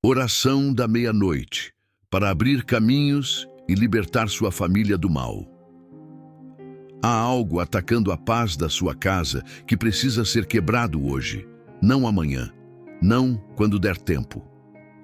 Oração da meia-noite, para abrir caminhos e libertar sua família do mal. Há algo atacando a paz da sua casa que precisa ser quebrado hoje, não amanhã, não quando der tempo.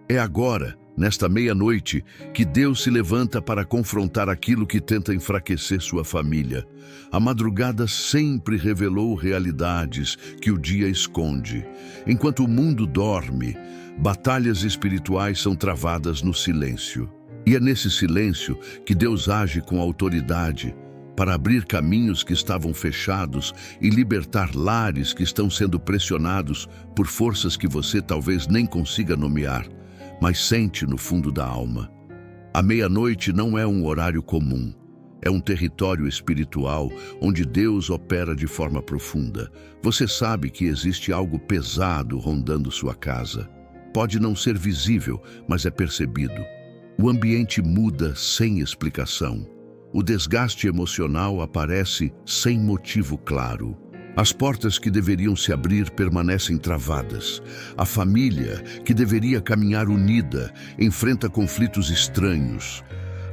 É agora, nesta meia-noite, que Deus se levanta para confrontar aquilo que tenta enfraquecer sua família. A madrugada sempre revelou realidades que o dia esconde. Enquanto o mundo dorme, batalhas espirituais são travadas no silêncio. E é nesse silêncio que Deus age com autoridade para abrir caminhos que estavam fechados e libertar lares que estão sendo pressionados por forças que você talvez nem consiga nomear, mas sente no fundo da alma. A meia-noite não é um horário comum. É um território espiritual onde Deus opera de forma profunda. Você sabe que existe algo pesado rondando sua casa. Pode não ser visível, mas é percebido. O ambiente muda sem explicação. O desgaste emocional aparece sem motivo claro. As portas que deveriam se abrir permanecem travadas. A família, que deveria caminhar unida, enfrenta conflitos estranhos.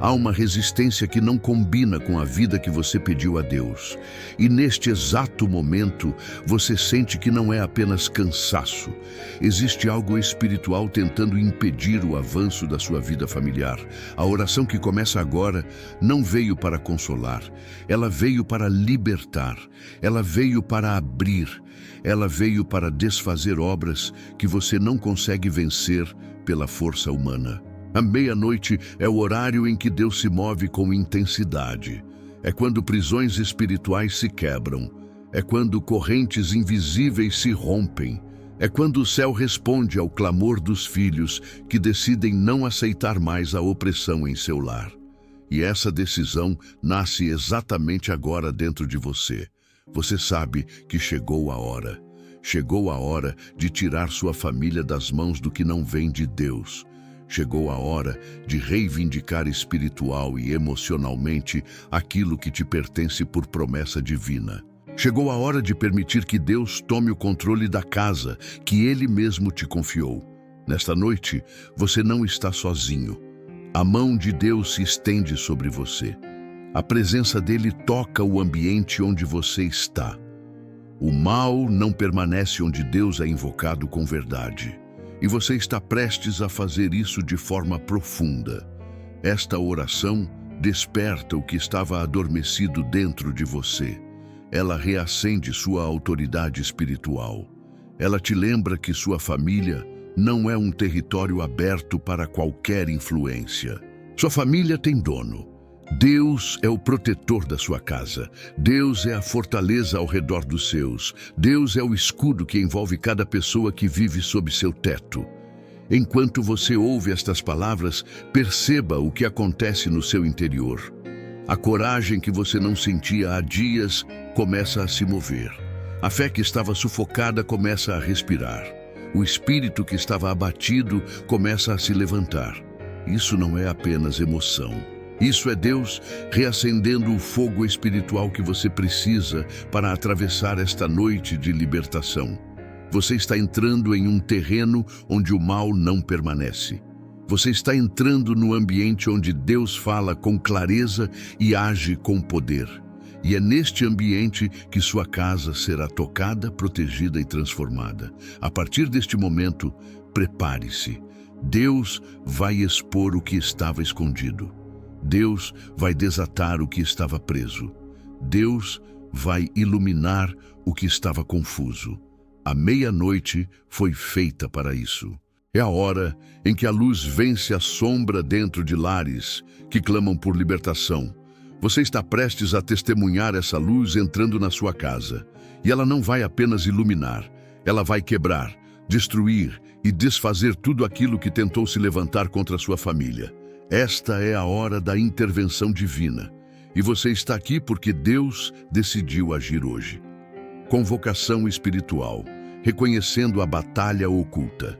Há uma resistência que não combina com a vida que você pediu a Deus. E neste exato momento, você sente que não é apenas cansaço. Existe algo espiritual tentando impedir o avanço da sua vida familiar. A oração que começa agora não veio para consolar. Ela veio para libertar. Ela veio para abrir. Ela veio para desfazer obras que você não consegue vencer pela força humana. A meia-noite é o horário em que Deus se move com intensidade. É quando prisões espirituais se quebram. É quando correntes invisíveis se rompem. É quando o céu responde ao clamor dos filhos que decidem não aceitar mais a opressão em seu lar. E essa decisão nasce exatamente agora dentro de você. Você sabe que chegou a hora. Chegou a hora de tirar sua família das mãos do que não vem de Deus. Chegou a hora de reivindicar espiritual e emocionalmente aquilo que te pertence por promessa divina. Chegou a hora de permitir que Deus tome o controle da casa que Ele mesmo te confiou. Nesta noite, você não está sozinho. A mão de Deus se estende sobre você. A presença dele toca o ambiente onde você está. O mal não permanece onde Deus é invocado com verdade. E você está prestes a fazer isso de forma profunda. Esta oração desperta o que estava adormecido dentro de você. Ela reacende sua autoridade espiritual. Ela te lembra que sua família não é um território aberto para qualquer influência. Sua família tem dono. Deus é o protetor da sua casa. Deus é a fortaleza ao redor dos seus. Deus é o escudo que envolve cada pessoa que vive sob seu teto. Enquanto você ouve estas palavras, perceba o que acontece no seu interior. A coragem que você não sentia há dias começa a se mover. A fé que estava sufocada começa a respirar. O espírito que estava abatido começa a se levantar. Isso não é apenas emoção. Isso é Deus reacendendo o fogo espiritual que você precisa para atravessar esta noite de libertação. Você está entrando em um terreno onde o mal não permanece. Você está entrando no ambiente onde Deus fala com clareza e age com poder. E é neste ambiente que sua casa será tocada, protegida e transformada. A partir deste momento, prepare-se. Deus vai expor o que estava escondido. Deus vai desatar o que estava preso. Deus vai iluminar o que estava confuso. A meia-noite foi feita para isso. É a hora em que a luz vence a sombra dentro de lares que clamam por libertação. Você está prestes a testemunhar essa luz entrando na sua casa. E ela não vai apenas iluminar, ela vai quebrar, destruir e desfazer tudo aquilo que tentou se levantar contra a sua família. Esta é a hora da intervenção divina, e você está aqui porque Deus decidiu agir hoje. Convocação espiritual, reconhecendo a batalha oculta.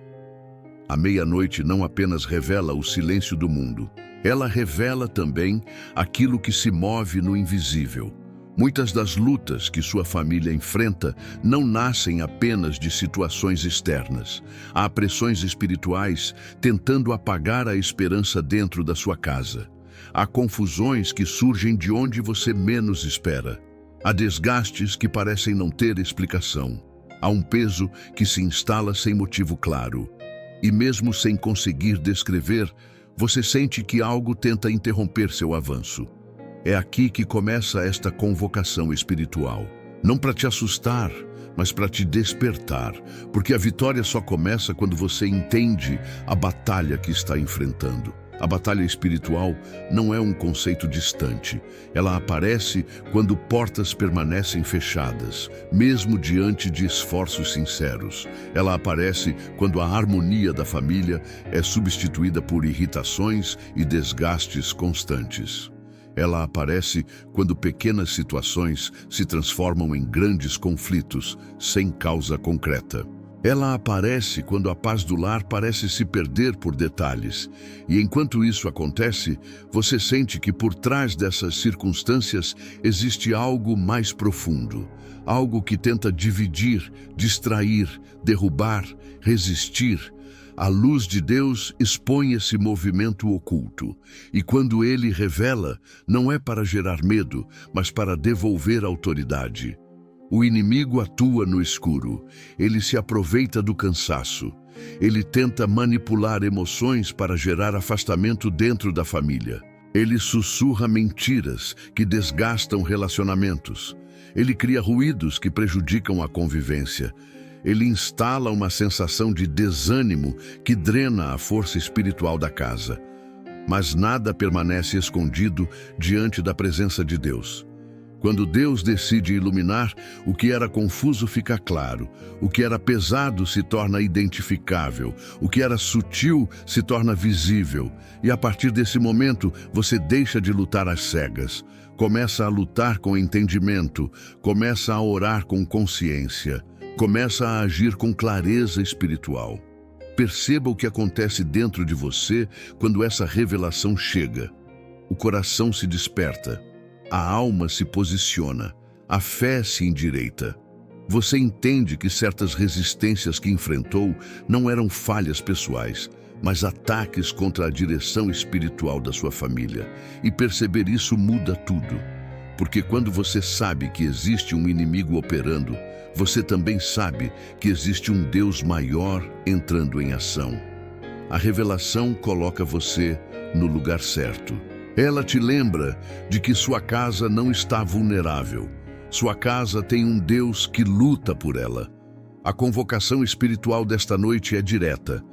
A meia-noite não apenas revela o silêncio do mundo, ela revela também aquilo que se move no invisível. Muitas das lutas que sua família enfrenta não nascem apenas de situações externas. Há pressões espirituais tentando apagar a esperança dentro da sua casa. Há confusões que surgem de onde você menos espera. Há desgastes que parecem não ter explicação. Há um peso que se instala sem motivo claro. E mesmo sem conseguir descrever, você sente que algo tenta interromper seu avanço. É aqui que começa esta convocação espiritual. Não para te assustar, mas para te despertar, porque a vitória só começa quando você entende a batalha que está enfrentando. A batalha espiritual não é um conceito distante. Ela aparece quando portas permanecem fechadas, mesmo diante de esforços sinceros. Ela aparece quando a harmonia da família é substituída por irritações e desgastes constantes. Ela aparece quando pequenas situações se transformam em grandes conflitos, sem causa concreta. Ela aparece quando a paz do lar parece se perder por detalhes. E enquanto isso acontece, você sente que por trás dessas circunstâncias existe algo mais profundo. Algo que tenta dividir, distrair, derrubar, resistir. A luz de Deus expõe esse movimento oculto, e quando ele revela, não é para gerar medo, mas para devolver autoridade. O inimigo atua no escuro, ele se aproveita do cansaço, ele tenta manipular emoções para gerar afastamento dentro da família. Ele sussurra mentiras que desgastam relacionamentos, ele cria ruídos que prejudicam a convivência. Ele instala uma sensação de desânimo que drena a força espiritual da casa. Mas nada permanece escondido diante da presença de Deus. Quando Deus decide iluminar, o que era confuso fica claro, o que era pesado se torna identificável, o que era sutil se torna visível, e a partir desse momento você deixa de lutar às cegas, começa a lutar com entendimento, começa a orar com consciência. Começa a agir com clareza espiritual. Perceba o que acontece dentro de você quando essa revelação chega. O coração se desperta, a alma se posiciona, a fé se endireita. Você entende que certas resistências que enfrentou não eram falhas pessoais, mas ataques contra a direção espiritual da sua família. E perceber isso muda tudo. Porque quando você sabe que existe um inimigo operando, você também sabe que existe um Deus maior entrando em ação. A revelação coloca você no lugar certo. Ela te lembra de que sua casa não está vulnerável. Sua casa tem um Deus que luta por ela. A convocação espiritual desta noite é direta.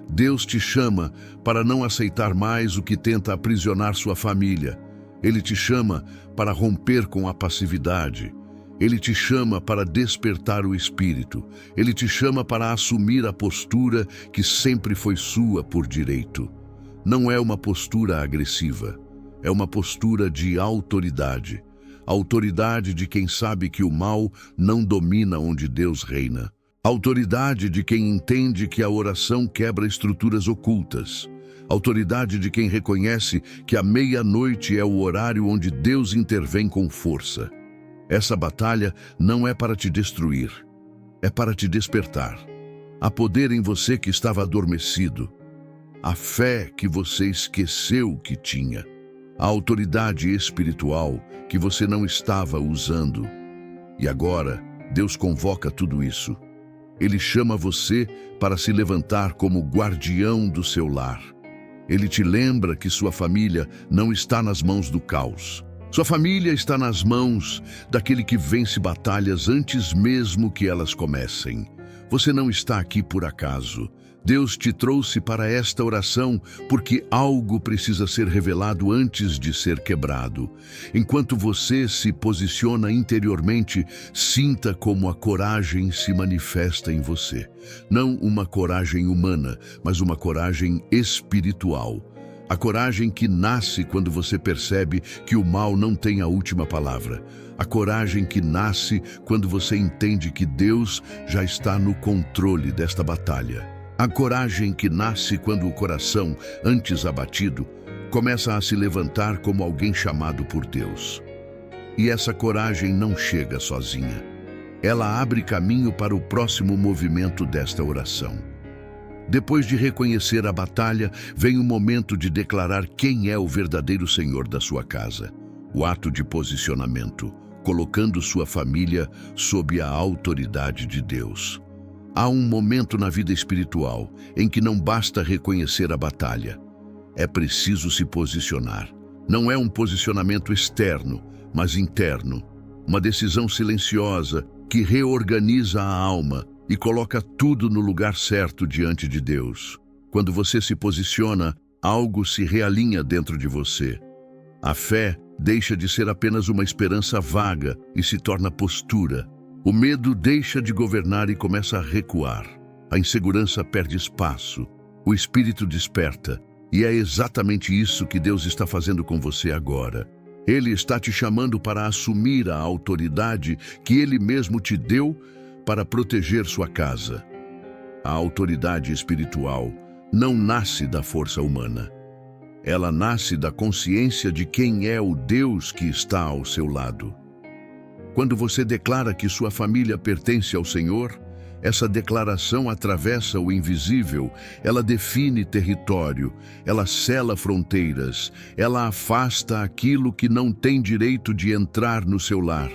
Deus te chama para não aceitar mais o que tenta aprisionar sua família. Ele te chama para romper com a passividade. Ele te chama para despertar o espírito. Ele te chama para assumir a postura que sempre foi sua por direito. Não é uma postura agressiva, é uma postura de autoridade. A autoridade de quem sabe que o mal não domina onde Deus reina. A autoridade de quem entende que a oração quebra estruturas ocultas. A autoridade de quem reconhece que a meia-noite é o horário onde Deus intervém com força. Essa batalha não é para te destruir, é para te despertar. Há poder em você que estava adormecido, a fé que você esqueceu que tinha, a autoridade espiritual que você não estava usando. E agora, Deus convoca tudo isso. Ele chama você para se levantar como guardião do seu lar. Ele te lembra que sua família não está nas mãos do caos. Sua família está nas mãos daquele que vence batalhas antes mesmo que elas comecem. Você não está aqui por acaso. Deus te trouxe para esta oração porque algo precisa ser revelado antes de ser quebrado. Enquanto você se posiciona interiormente, sinta como a coragem se manifesta em você. Não uma coragem humana, mas uma coragem espiritual. A coragem que nasce quando você percebe que o mal não tem a última palavra. A coragem que nasce quando você entende que Deus já está no controle desta batalha. A coragem que nasce quando o coração, antes abatido, começa a se levantar como alguém chamado por Deus. E essa coragem não chega sozinha. Ela abre caminho para o próximo movimento desta oração. Depois de reconhecer a batalha, vem o momento de declarar quem é o verdadeiro Senhor da sua casa. O ato de posicionamento, colocando sua família sob a autoridade de Deus. Há um momento na vida espiritual em que não basta reconhecer a batalha. É preciso se posicionar. Não é um posicionamento externo, mas interno. Uma decisão silenciosa que reorganiza a alma e coloca tudo no lugar certo diante de Deus. Quando você se posiciona, algo se realinha dentro de você. A fé deixa de ser apenas uma esperança vaga e se torna postura. O medo deixa de governar e começa a recuar. A insegurança perde espaço. O espírito desperta. E é exatamente isso que Deus está fazendo com você agora. Ele está te chamando para assumir a autoridade que Ele mesmo te deu para proteger sua casa. A autoridade espiritual não nasce da força humana. Ela nasce da consciência de quem é o Deus que está ao seu lado. Quando você declara que sua família pertence ao Senhor, essa declaração atravessa o invisível, ela define território, ela sela fronteiras, ela afasta aquilo que não tem direito de entrar no seu lar.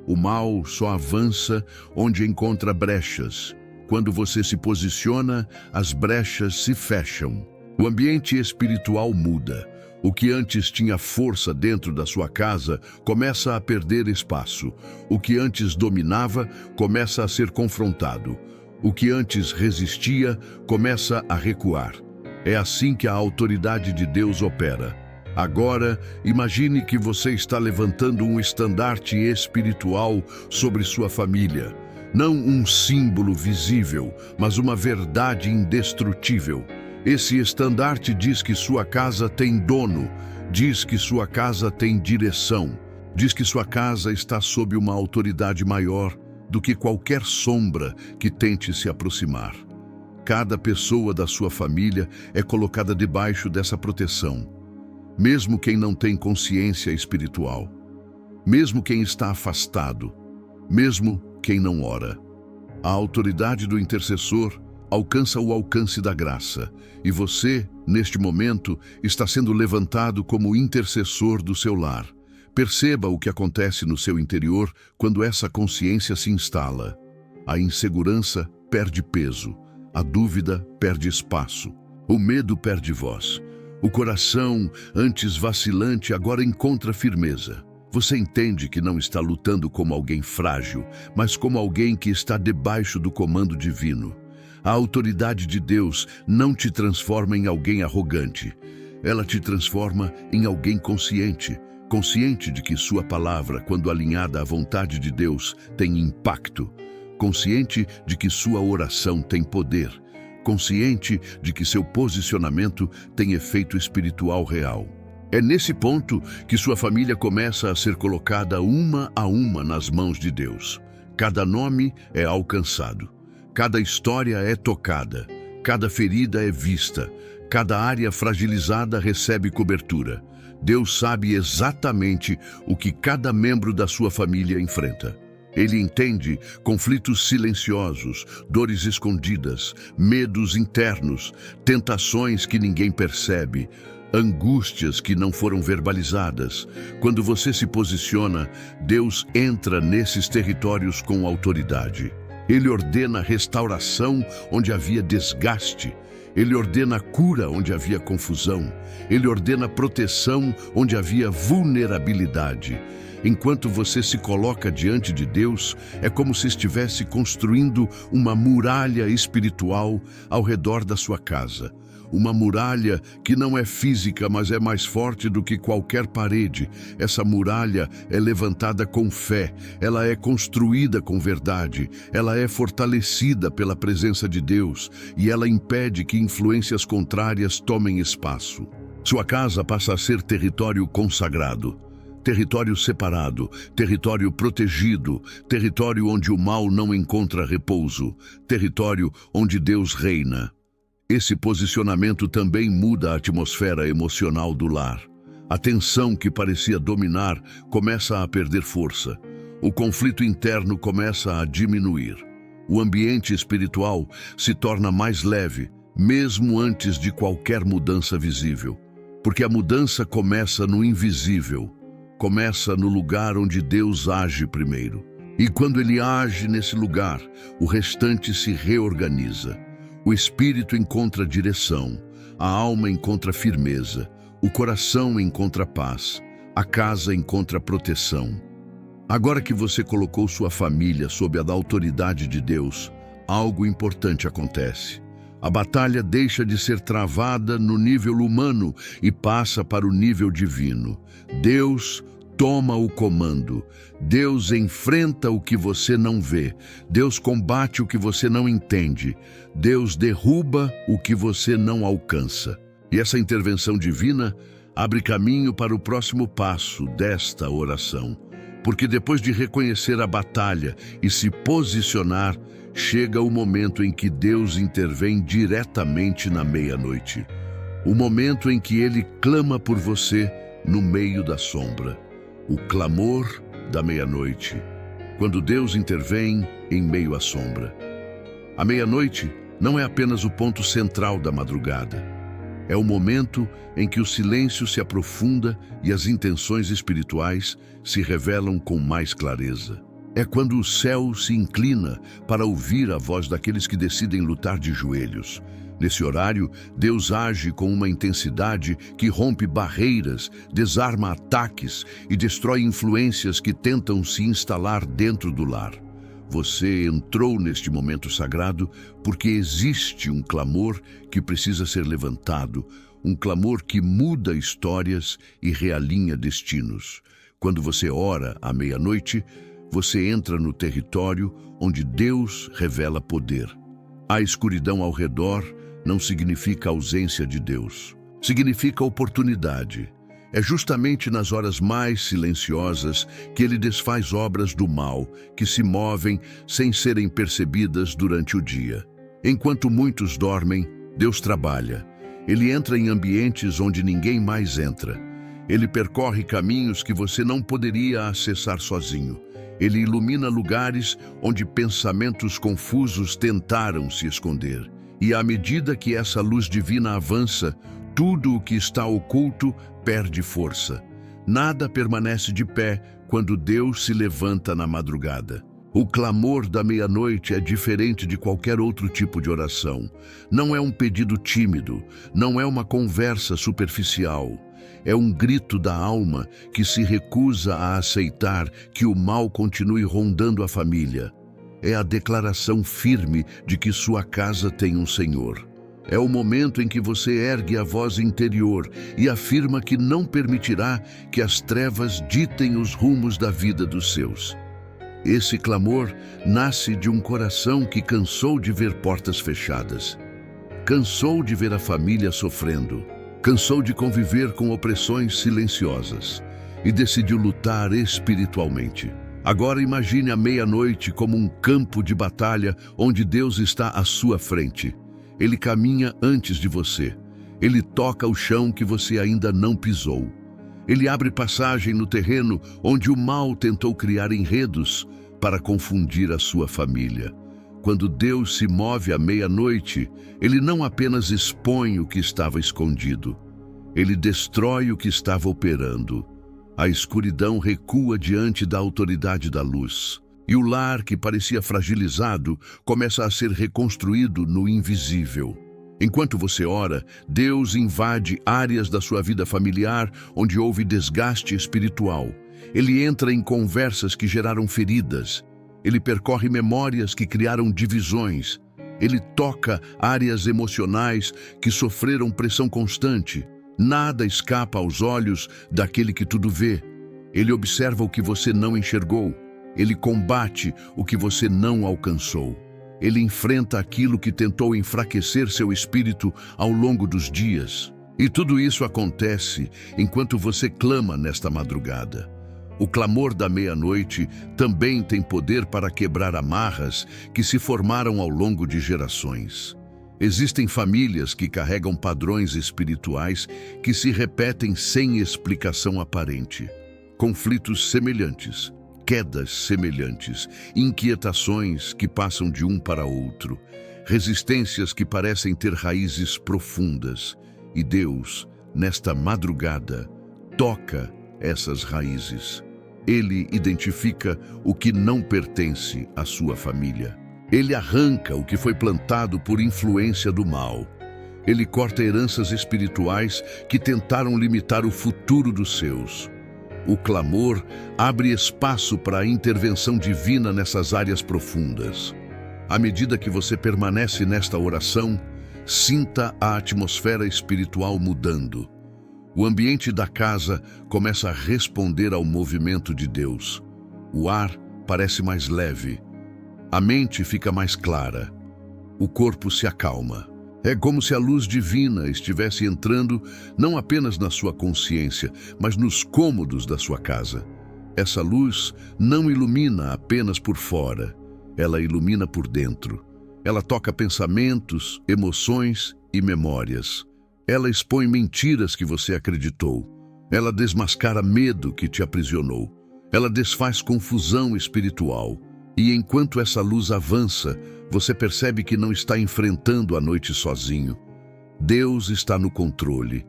O mal só avança onde encontra brechas. Quando você se posiciona, as brechas se fecham. O ambiente espiritual muda. O que antes tinha força dentro da sua casa começa a perder espaço. O que antes dominava começa a ser confrontado. O que antes resistia começa a recuar. É assim que a autoridade de Deus opera. Agora, imagine que você está levantando um estandarte espiritual sobre sua família. Não um símbolo visível, mas uma verdade indestrutível. Esse estandarte diz que sua casa tem dono, diz que sua casa tem direção, diz que sua casa está sob uma autoridade maior do que qualquer sombra que tente se aproximar. Cada pessoa da sua família é colocada debaixo dessa proteção, mesmo quem não tem consciência espiritual, mesmo quem está afastado, mesmo quem não ora. A autoridade do intercessor alcança o alcance da graça, e você, neste momento, está sendo levantado como intercessor do seu lar. Perceba o que acontece no seu interior quando essa consciência se instala. A insegurança perde peso, a dúvida perde espaço, o medo perde voz. O coração, antes vacilante, agora encontra firmeza. Você entende que não está lutando como alguém frágil, mas como alguém que está debaixo do comando divino. A autoridade de Deus não te transforma em alguém arrogante. Ela te transforma em alguém consciente. Consciente de que sua palavra, quando alinhada à vontade de Deus, tem impacto. Consciente de que sua oração tem poder. Consciente de que seu posicionamento tem efeito espiritual real. É nesse ponto que sua família começa a ser colocada uma a uma nas mãos de Deus. Cada nome é alcançado. Cada história é tocada, cada ferida é vista, cada área fragilizada recebe cobertura. Deus sabe exatamente o que cada membro da sua família enfrenta. Ele entende conflitos silenciosos, dores escondidas, medos internos, tentações que ninguém percebe, angústias que não foram verbalizadas. Quando você se posiciona, Deus entra nesses territórios com autoridade. Ele ordena restauração onde havia desgaste. Ele ordena cura onde havia confusão. Ele ordena proteção onde havia vulnerabilidade. Enquanto você se coloca diante de Deus, é como se estivesse construindo uma muralha espiritual ao redor da sua casa. Uma muralha que não é física, mas é mais forte do que qualquer parede. Essa muralha é levantada com fé, ela é construída com verdade, ela é fortalecida pela presença de Deus e ela impede que influências contrárias tomem espaço. Sua casa passa a ser território consagrado. Território separado, território protegido, território onde o mal não encontra repouso, território onde Deus reina. Esse posicionamento também muda a atmosfera emocional do lar. A tensão que parecia dominar começa a perder força. O conflito interno começa a diminuir. O ambiente espiritual se torna mais leve, mesmo antes de qualquer mudança visível. Porque a mudança começa no invisível, começa no lugar onde Deus age primeiro. E quando Ele age nesse lugar, o restante se reorganiza. O espírito encontra direção, a alma encontra firmeza, o coração encontra paz, a casa encontra proteção. Agora que você colocou sua família sob a autoridade de Deus, algo importante acontece. A batalha deixa de ser travada no nível humano e passa para o nível divino. Deus toma o comando. Deus enfrenta o que você não vê. Deus combate o que você não entende. Deus derruba o que você não alcança. E essa intervenção divina abre caminho para o próximo passo desta oração. Porque depois de reconhecer a batalha e se posicionar, chega o momento em que Deus intervém diretamente na meia-noite. O momento em que Ele clama por você no meio da sombra. O clamor da meia-noite, quando Deus intervém em meio à sombra. A meia-noite não é apenas o ponto central da madrugada. É o momento em que o silêncio se aprofunda e as intenções espirituais se revelam com mais clareza. É quando o céu se inclina para ouvir a voz daqueles que decidem lutar de joelhos. Nesse horário, Deus age com uma intensidade que rompe barreiras, desarma ataques e destrói influências que tentam se instalar dentro do lar. Você entrou neste momento sagrado porque existe um clamor que precisa ser levantado, um clamor que muda histórias e realinha destinos. Quando você ora à meia-noite, você entra no território onde Deus revela poder. A escuridão ao redor não significa ausência de Deus. Significa oportunidade. É justamente nas horas mais silenciosas que Ele desfaz obras do mal, que se movem sem serem percebidas durante o dia. Enquanto muitos dormem, Deus trabalha. Ele entra em ambientes onde ninguém mais entra. Ele percorre caminhos que você não poderia acessar sozinho. Ele ilumina lugares onde pensamentos confusos tentaram se esconder. E à medida que essa luz divina avança, tudo o que está oculto perde força. Nada permanece de pé quando Deus se levanta na madrugada. O clamor da meia-noite é diferente de qualquer outro tipo de oração. Não é um pedido tímido, não é uma conversa superficial. É um grito da alma que se recusa a aceitar que o mal continue rondando a família. É a declaração firme de que sua casa tem um Senhor. É o momento em que você ergue a voz interior e afirma que não permitirá que as trevas ditem os rumos da vida dos seus. Esse clamor nasce de um coração que cansou de ver portas fechadas. Cansou de ver a família sofrendo. Cansou de conviver com opressões silenciosas e decidiu lutar espiritualmente. Agora imagine a meia-noite como um campo de batalha onde Deus está à sua frente. Ele caminha antes de você. Ele toca o chão que você ainda não pisou. Ele abre passagem no terreno onde o mal tentou criar enredos para confundir a sua família. Quando Deus se move à meia-noite, Ele não apenas expõe o que estava escondido. Ele destrói o que estava operando. A escuridão recua diante da autoridade da luz. E o lar que parecia fragilizado começa a ser reconstruído no invisível. Enquanto você ora, Deus invade áreas da sua vida familiar onde houve desgaste espiritual. Ele entra em conversas que geraram feridas. Ele percorre memórias que criaram divisões. Ele toca áreas emocionais que sofreram pressão constante. Nada escapa aos olhos daquele que tudo vê. Ele observa o que você não enxergou. Ele combate o que você não alcançou. Ele enfrenta aquilo que tentou enfraquecer seu espírito ao longo dos dias. E tudo isso acontece enquanto você clama nesta madrugada. O clamor da meia-noite também tem poder para quebrar amarras que se formaram ao longo de gerações. Existem famílias que carregam padrões espirituais que se repetem sem explicação aparente. Conflitos semelhantes, quedas semelhantes, inquietações que passam de um para outro, resistências que parecem ter raízes profundas. E Deus, nesta madrugada, toca essas raízes. Ele identifica o que não pertence à sua família. Ele arranca o que foi plantado por influência do mal. Ele corta heranças espirituais que tentaram limitar o futuro dos seus. O clamor abre espaço para a intervenção divina nessas áreas profundas. À medida que você permanece nesta oração, sinta a atmosfera espiritual mudando. O ambiente da casa começa a responder ao movimento de Deus. O ar parece mais leve. A mente fica mais clara. O corpo se acalma. É como se a luz divina estivesse entrando não apenas na sua consciência, mas nos cômodos da sua casa. Essa luz não ilumina apenas por fora, ela ilumina por dentro. Ela toca pensamentos, emoções e memórias. Ela expõe mentiras que você acreditou. Ela desmascara medo que te aprisionou. Ela desfaz confusão espiritual. E enquanto essa luz avança, você percebe que não está enfrentando a noite sozinho. Deus está no controle.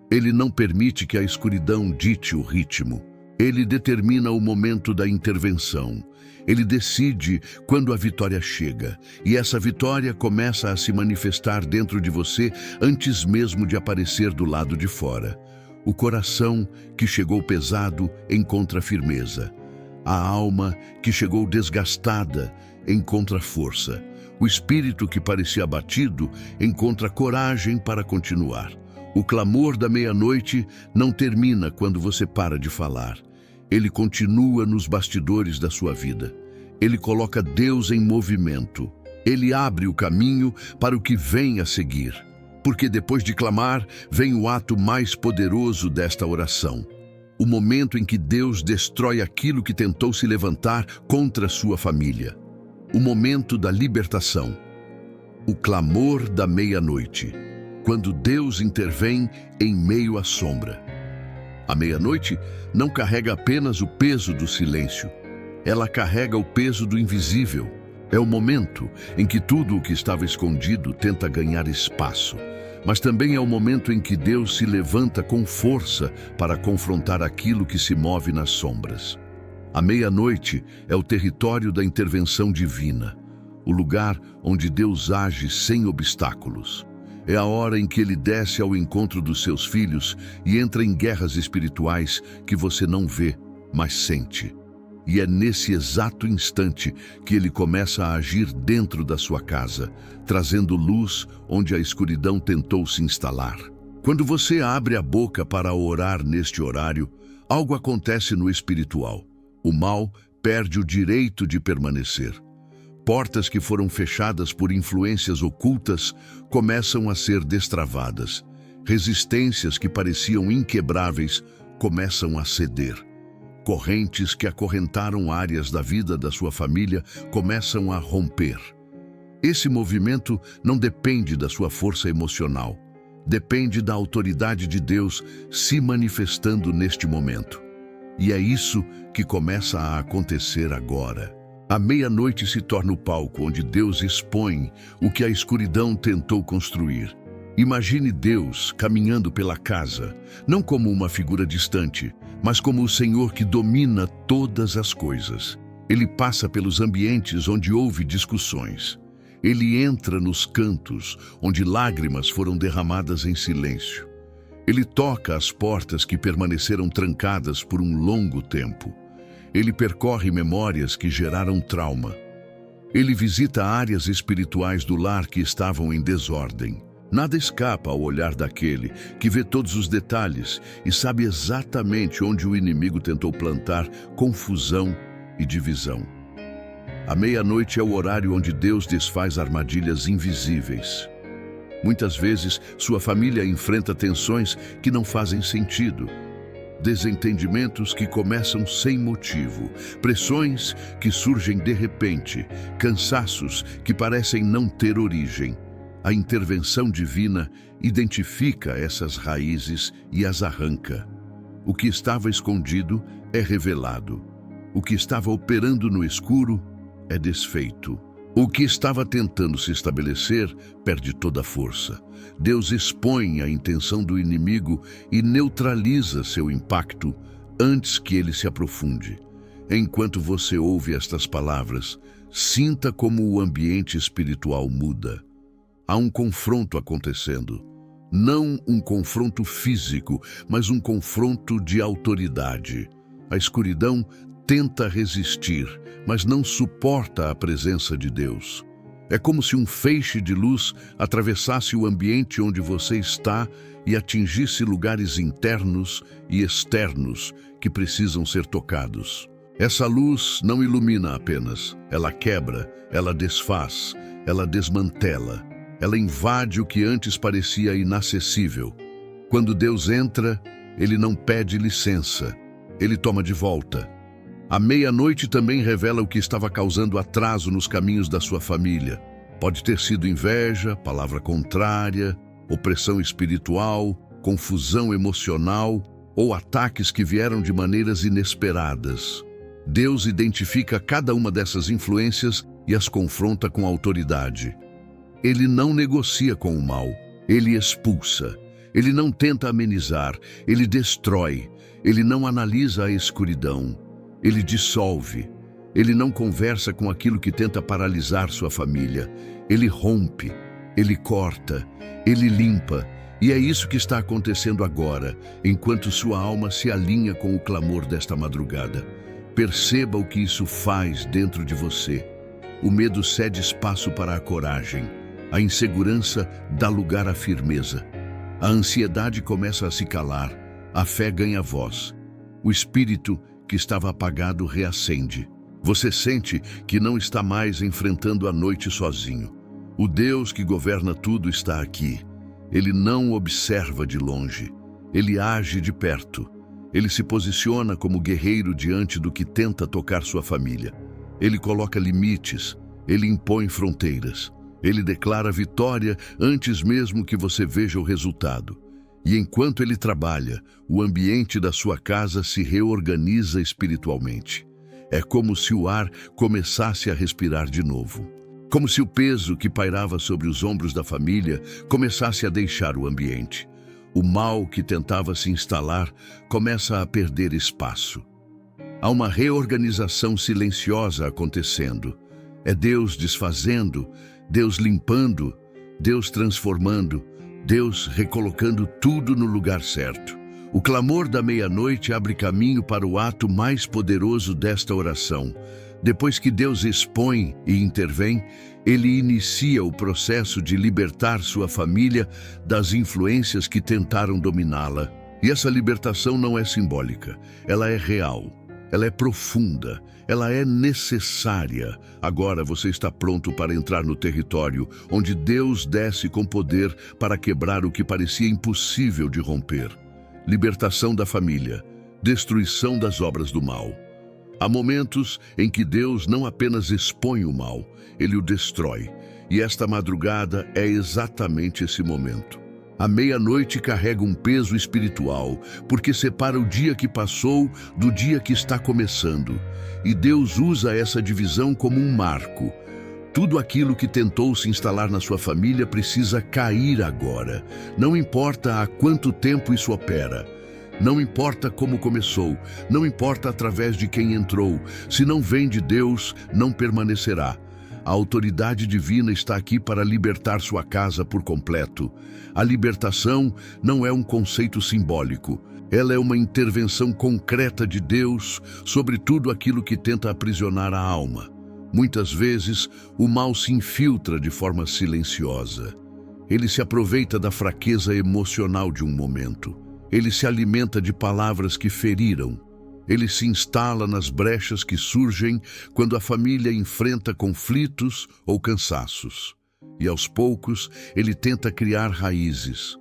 Ele não permite que a escuridão dite o ritmo. Ele determina o momento da intervenção. Ele decide quando a vitória chega. E essa vitória começa a se manifestar dentro de você antes mesmo de aparecer do lado de fora. O coração que chegou pesado encontra firmeza. A alma que chegou desgastada encontra força. O espírito que parecia abatido encontra coragem para continuar. O clamor da meia-noite não termina quando você para de falar. Ele continua nos bastidores da sua vida. Ele coloca Deus em movimento. Ele abre o caminho para o que vem a seguir. Porque depois de clamar, vem o ato mais poderoso desta oração. O momento em que Deus destrói aquilo que tentou se levantar contra sua família. O momento da libertação. O clamor da meia-noite, quando Deus intervém em meio à sombra. A meia-noite não carrega apenas o peso do silêncio. Ela carrega o peso do invisível. É o momento em que tudo o que estava escondido tenta ganhar espaço. Mas também é o momento em que Deus se levanta com força para confrontar aquilo que se move nas sombras. A meia-noite é o território da intervenção divina, o lugar onde Deus age sem obstáculos. É a hora em que Ele desce ao encontro dos seus filhos e entra em guerras espirituais que você não vê, mas sente. E é nesse exato instante que Ele começa a agir dentro da sua casa, trazendo luz onde a escuridão tentou se instalar. Quando você abre a boca para orar neste horário, algo acontece no espiritual. O mal perde o direito de permanecer. Portas que foram fechadas por influências ocultas começam a ser destravadas. Resistências que pareciam inquebráveis começam a ceder. Correntes que acorrentaram áreas da vida da sua família começam a romper. Esse movimento não depende da sua força emocional. Depende da autoridade de Deus se manifestando neste momento. E é isso que começa a acontecer agora. A meia-noite se torna o palco onde Deus expõe o que a escuridão tentou construir. Imagine Deus caminhando pela casa, não como uma figura distante, mas como o Senhor que domina todas as coisas. Ele passa pelos ambientes onde houve discussões. Ele entra nos cantos onde lágrimas foram derramadas em silêncio. Ele toca as portas que permaneceram trancadas por um longo tempo. Ele percorre memórias que geraram trauma. Ele visita áreas espirituais do lar que estavam em desordem. Nada escapa ao olhar daquele que vê todos os detalhes e sabe exatamente onde o inimigo tentou plantar confusão e divisão. A meia-noite é o horário onde Deus desfaz armadilhas invisíveis. Muitas vezes, sua família enfrenta tensões que não fazem sentido. Desentendimentos que começam sem motivo, pressões que surgem de repente, cansaços que parecem não ter origem. A intervenção divina identifica essas raízes e as arranca. O que estava escondido é revelado. O que estava operando no escuro é desfeito. O que estava tentando se estabelecer perde toda a força. Deus expõe a intenção do inimigo e neutraliza seu impacto antes que ele se aprofunde. Enquanto você ouve estas palavras, sinta como o ambiente espiritual muda. Há um confronto acontecendo. Não um confronto físico, mas um confronto de autoridade. A escuridão tenta resistir, mas não suporta a presença de Deus. É como se um feixe de luz atravessasse o ambiente onde você está e atingisse lugares internos e externos que precisam ser tocados. Essa luz não ilumina apenas, ela quebra, ela desfaz, ela desmantela, ela invade o que antes parecia inacessível. Quando Deus entra, ele não pede licença, ele toma de volta. A meia-noite também revela o que estava causando atraso nos caminhos da sua família. Pode ter sido inveja, palavra contrária, opressão espiritual, confusão emocional ou ataques que vieram de maneiras inesperadas. Deus identifica cada uma dessas influências e as confronta com autoridade. Ele não negocia com o mal, ele expulsa. Ele não tenta amenizar, ele destrói. Ele não analisa a escuridão. Ele dissolve. Ele não conversa com aquilo que tenta paralisar sua família. Ele rompe, ele corta, ele limpa. E é isso que está acontecendo agora, enquanto sua alma se alinha com o clamor desta madrugada. Perceba o que isso faz dentro de você. O medo cede espaço para a coragem. A insegurança dá lugar à firmeza. A ansiedade começa a se calar. A fé ganha voz. O espírito que estava apagado reacende. Você sente que não está mais enfrentando a noite sozinho. O Deus que governa tudo está aqui. Ele não observa de longe. Ele age de perto. Ele se posiciona como guerreiro diante do que tenta tocar sua família. Ele coloca limites. Ele impõe fronteiras. Ele declara vitória antes mesmo que você veja o resultado. E enquanto ele trabalha, o ambiente da sua casa se reorganiza espiritualmente. É como se o ar começasse a respirar de novo. Como se o peso que pairava sobre os ombros da família começasse a deixar o ambiente. O mal que tentava se instalar começa a perder espaço. Há uma reorganização silenciosa acontecendo. É Deus desfazendo, Deus limpando, Deus transformando, Deus recolocando tudo no lugar certo. O clamor da meia-noite abre caminho para o ato mais poderoso desta oração. Depois que Deus expõe e intervém, ele inicia o processo de libertar sua família das influências que tentaram dominá-la. E essa libertação não é simbólica, ela é real, ela é profunda, ela é necessária. Agora você está pronto para entrar no território onde Deus desce com poder para quebrar o que parecia impossível de romper. Libertação da família, destruição das obras do mal. Há momentos em que Deus não apenas expõe o mal, ele o destrói. E esta madrugada é exatamente esse momento. A meia-noite carrega um peso espiritual, porque separa o dia que passou do dia que está começando. E Deus usa essa divisão como um marco. Tudo aquilo que tentou se instalar na sua família precisa cair agora. Não importa há quanto tempo isso opera. Não importa como começou, não importa através de quem entrou. Se não vem de Deus, não permanecerá. A autoridade divina está aqui para libertar sua casa por completo. A libertação não é um conceito simbólico. Ela é uma intervenção concreta de Deus sobre tudo aquilo que tenta aprisionar a alma. Muitas vezes, o mal se infiltra de forma silenciosa. Ele se aproveita da fraqueza emocional de um momento. Ele se alimenta de palavras que feriram. Ele se instala nas brechas que surgem quando a família enfrenta conflitos ou cansaços. E aos poucos, ele tenta criar raízes.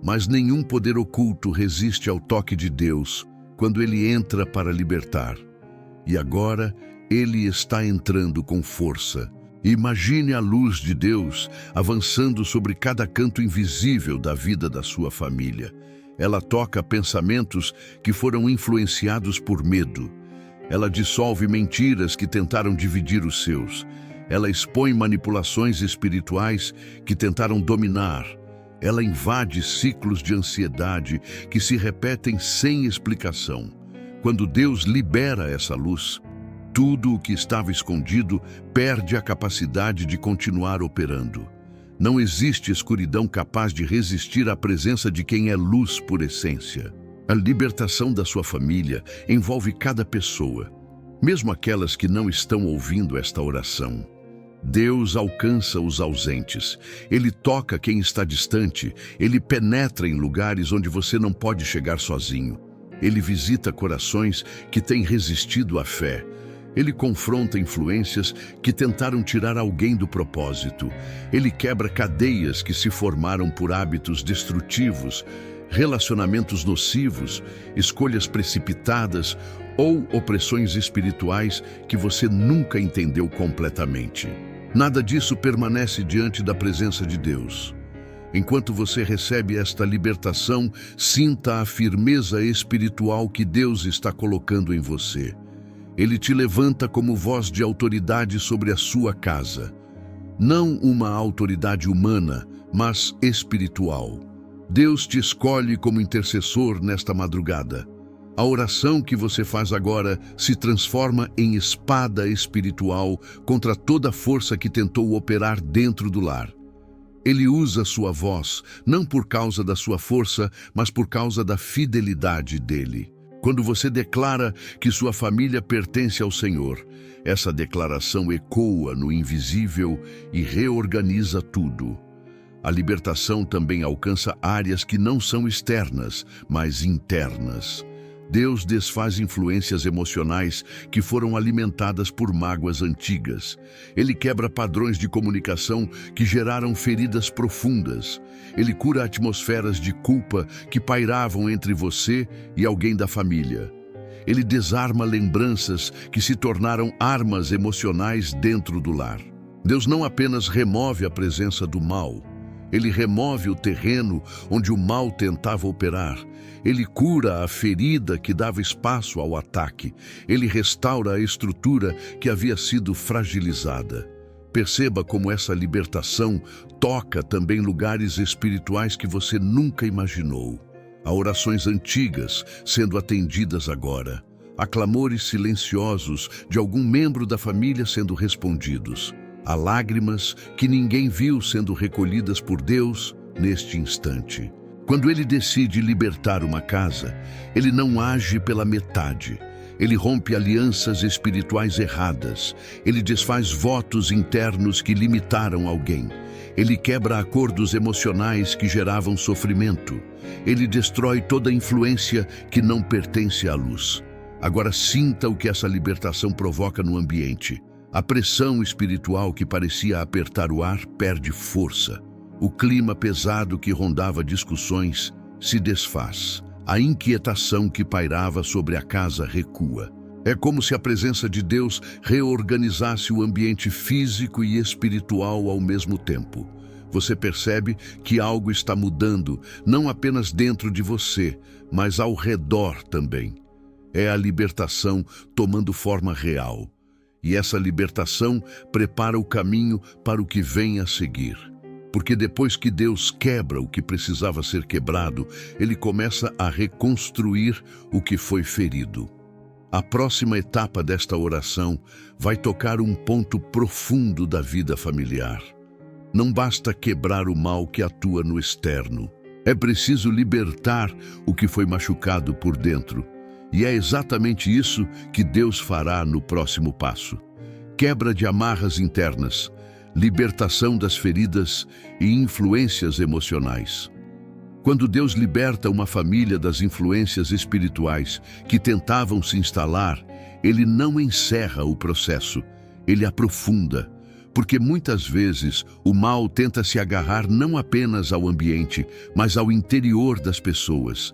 Mas nenhum poder oculto resiste ao toque de Deus quando ele entra para libertar. E agora, ele está entrando com força. Imagine a luz de Deus avançando sobre cada canto invisível da vida da sua família. Ela toca pensamentos que foram influenciados por medo. Ela dissolve mentiras que tentaram dividir os seus. Ela expõe manipulações espirituais que tentaram dominar. Ela invade ciclos de ansiedade que se repetem sem explicação. Quando Deus libera essa luz, tudo o que estava escondido perde a capacidade de continuar operando. Não existe escuridão capaz de resistir à presença de quem é luz por essência. A libertação da sua família envolve cada pessoa, mesmo aquelas que não estão ouvindo esta oração. Deus alcança os ausentes, Ele toca quem está distante, Ele penetra em lugares onde você não pode chegar sozinho. Ele visita corações que têm resistido à fé. Ele confronta influências que tentaram tirar alguém do propósito. Ele quebra cadeias que se formaram por hábitos destrutivos, relacionamentos nocivos, escolhas precipitadas ou opressões espirituais que você nunca entendeu completamente. Nada disso permanece diante da presença de Deus. Enquanto você recebe esta libertação, sinta a firmeza espiritual que Deus está colocando em você. Ele te levanta como voz de autoridade sobre a sua casa. Não uma autoridade humana, mas espiritual. Deus te escolhe como intercessor nesta madrugada. A oração que você faz agora se transforma em espada espiritual contra toda força que tentou operar dentro do lar. Ele usa sua voz, não por causa da sua força, mas por causa da fidelidade dele. Quando você declara que sua família pertence ao Senhor, essa declaração ecoa no invisível e reorganiza tudo. A libertação também alcança áreas que não são externas, mas internas. Deus desfaz influências emocionais que foram alimentadas por mágoas antigas. Ele quebra padrões de comunicação que geraram feridas profundas. Ele cura atmosferas de culpa que pairavam entre você e alguém da família. Ele desarma lembranças que se tornaram armas emocionais dentro do lar. Deus não apenas remove a presença do mal, Ele remove o terreno onde o mal tentava operar. Ele cura a ferida que dava espaço ao ataque. Ele restaura a estrutura que havia sido fragilizada. Perceba como essa libertação toca também lugares espirituais que você nunca imaginou. Há orações antigas sendo atendidas agora. Há clamores silenciosos de algum membro da família sendo respondidos. Há lágrimas que ninguém viu sendo recolhidas por Deus neste instante. Quando Ele decide libertar uma casa, Ele não age pela metade. Ele rompe alianças espirituais erradas. Ele desfaz votos internos que limitaram alguém. Ele quebra acordos emocionais que geravam sofrimento. Ele destrói toda influência que não pertence à luz. Agora sinta o que essa libertação provoca no ambiente. A pressão espiritual que parecia apertar o ar perde força. O clima pesado que rondava discussões se desfaz. A inquietação que pairava sobre a casa recua. É como se a presença de Deus reorganizasse o ambiente físico e espiritual ao mesmo tempo. Você percebe que algo está mudando, não apenas dentro de você, mas ao redor também. É a libertação tomando forma real. E essa libertação prepara o caminho para o que vem a seguir. Porque depois que Deus quebra o que precisava ser quebrado, Ele começa a reconstruir o que foi ferido. A próxima etapa desta oração vai tocar um ponto profundo da vida familiar. Não basta quebrar o mal que atua no externo. É preciso libertar o que foi machucado por dentro. E é exatamente isso que Deus fará no próximo passo. Quebra de amarras internas, libertação das feridas e influências emocionais. Quando Deus liberta uma família das influências espirituais que tentavam se instalar, Ele não encerra o processo, Ele aprofunda. Porque muitas vezes o mal tenta se agarrar não apenas ao ambiente, mas ao interior das pessoas.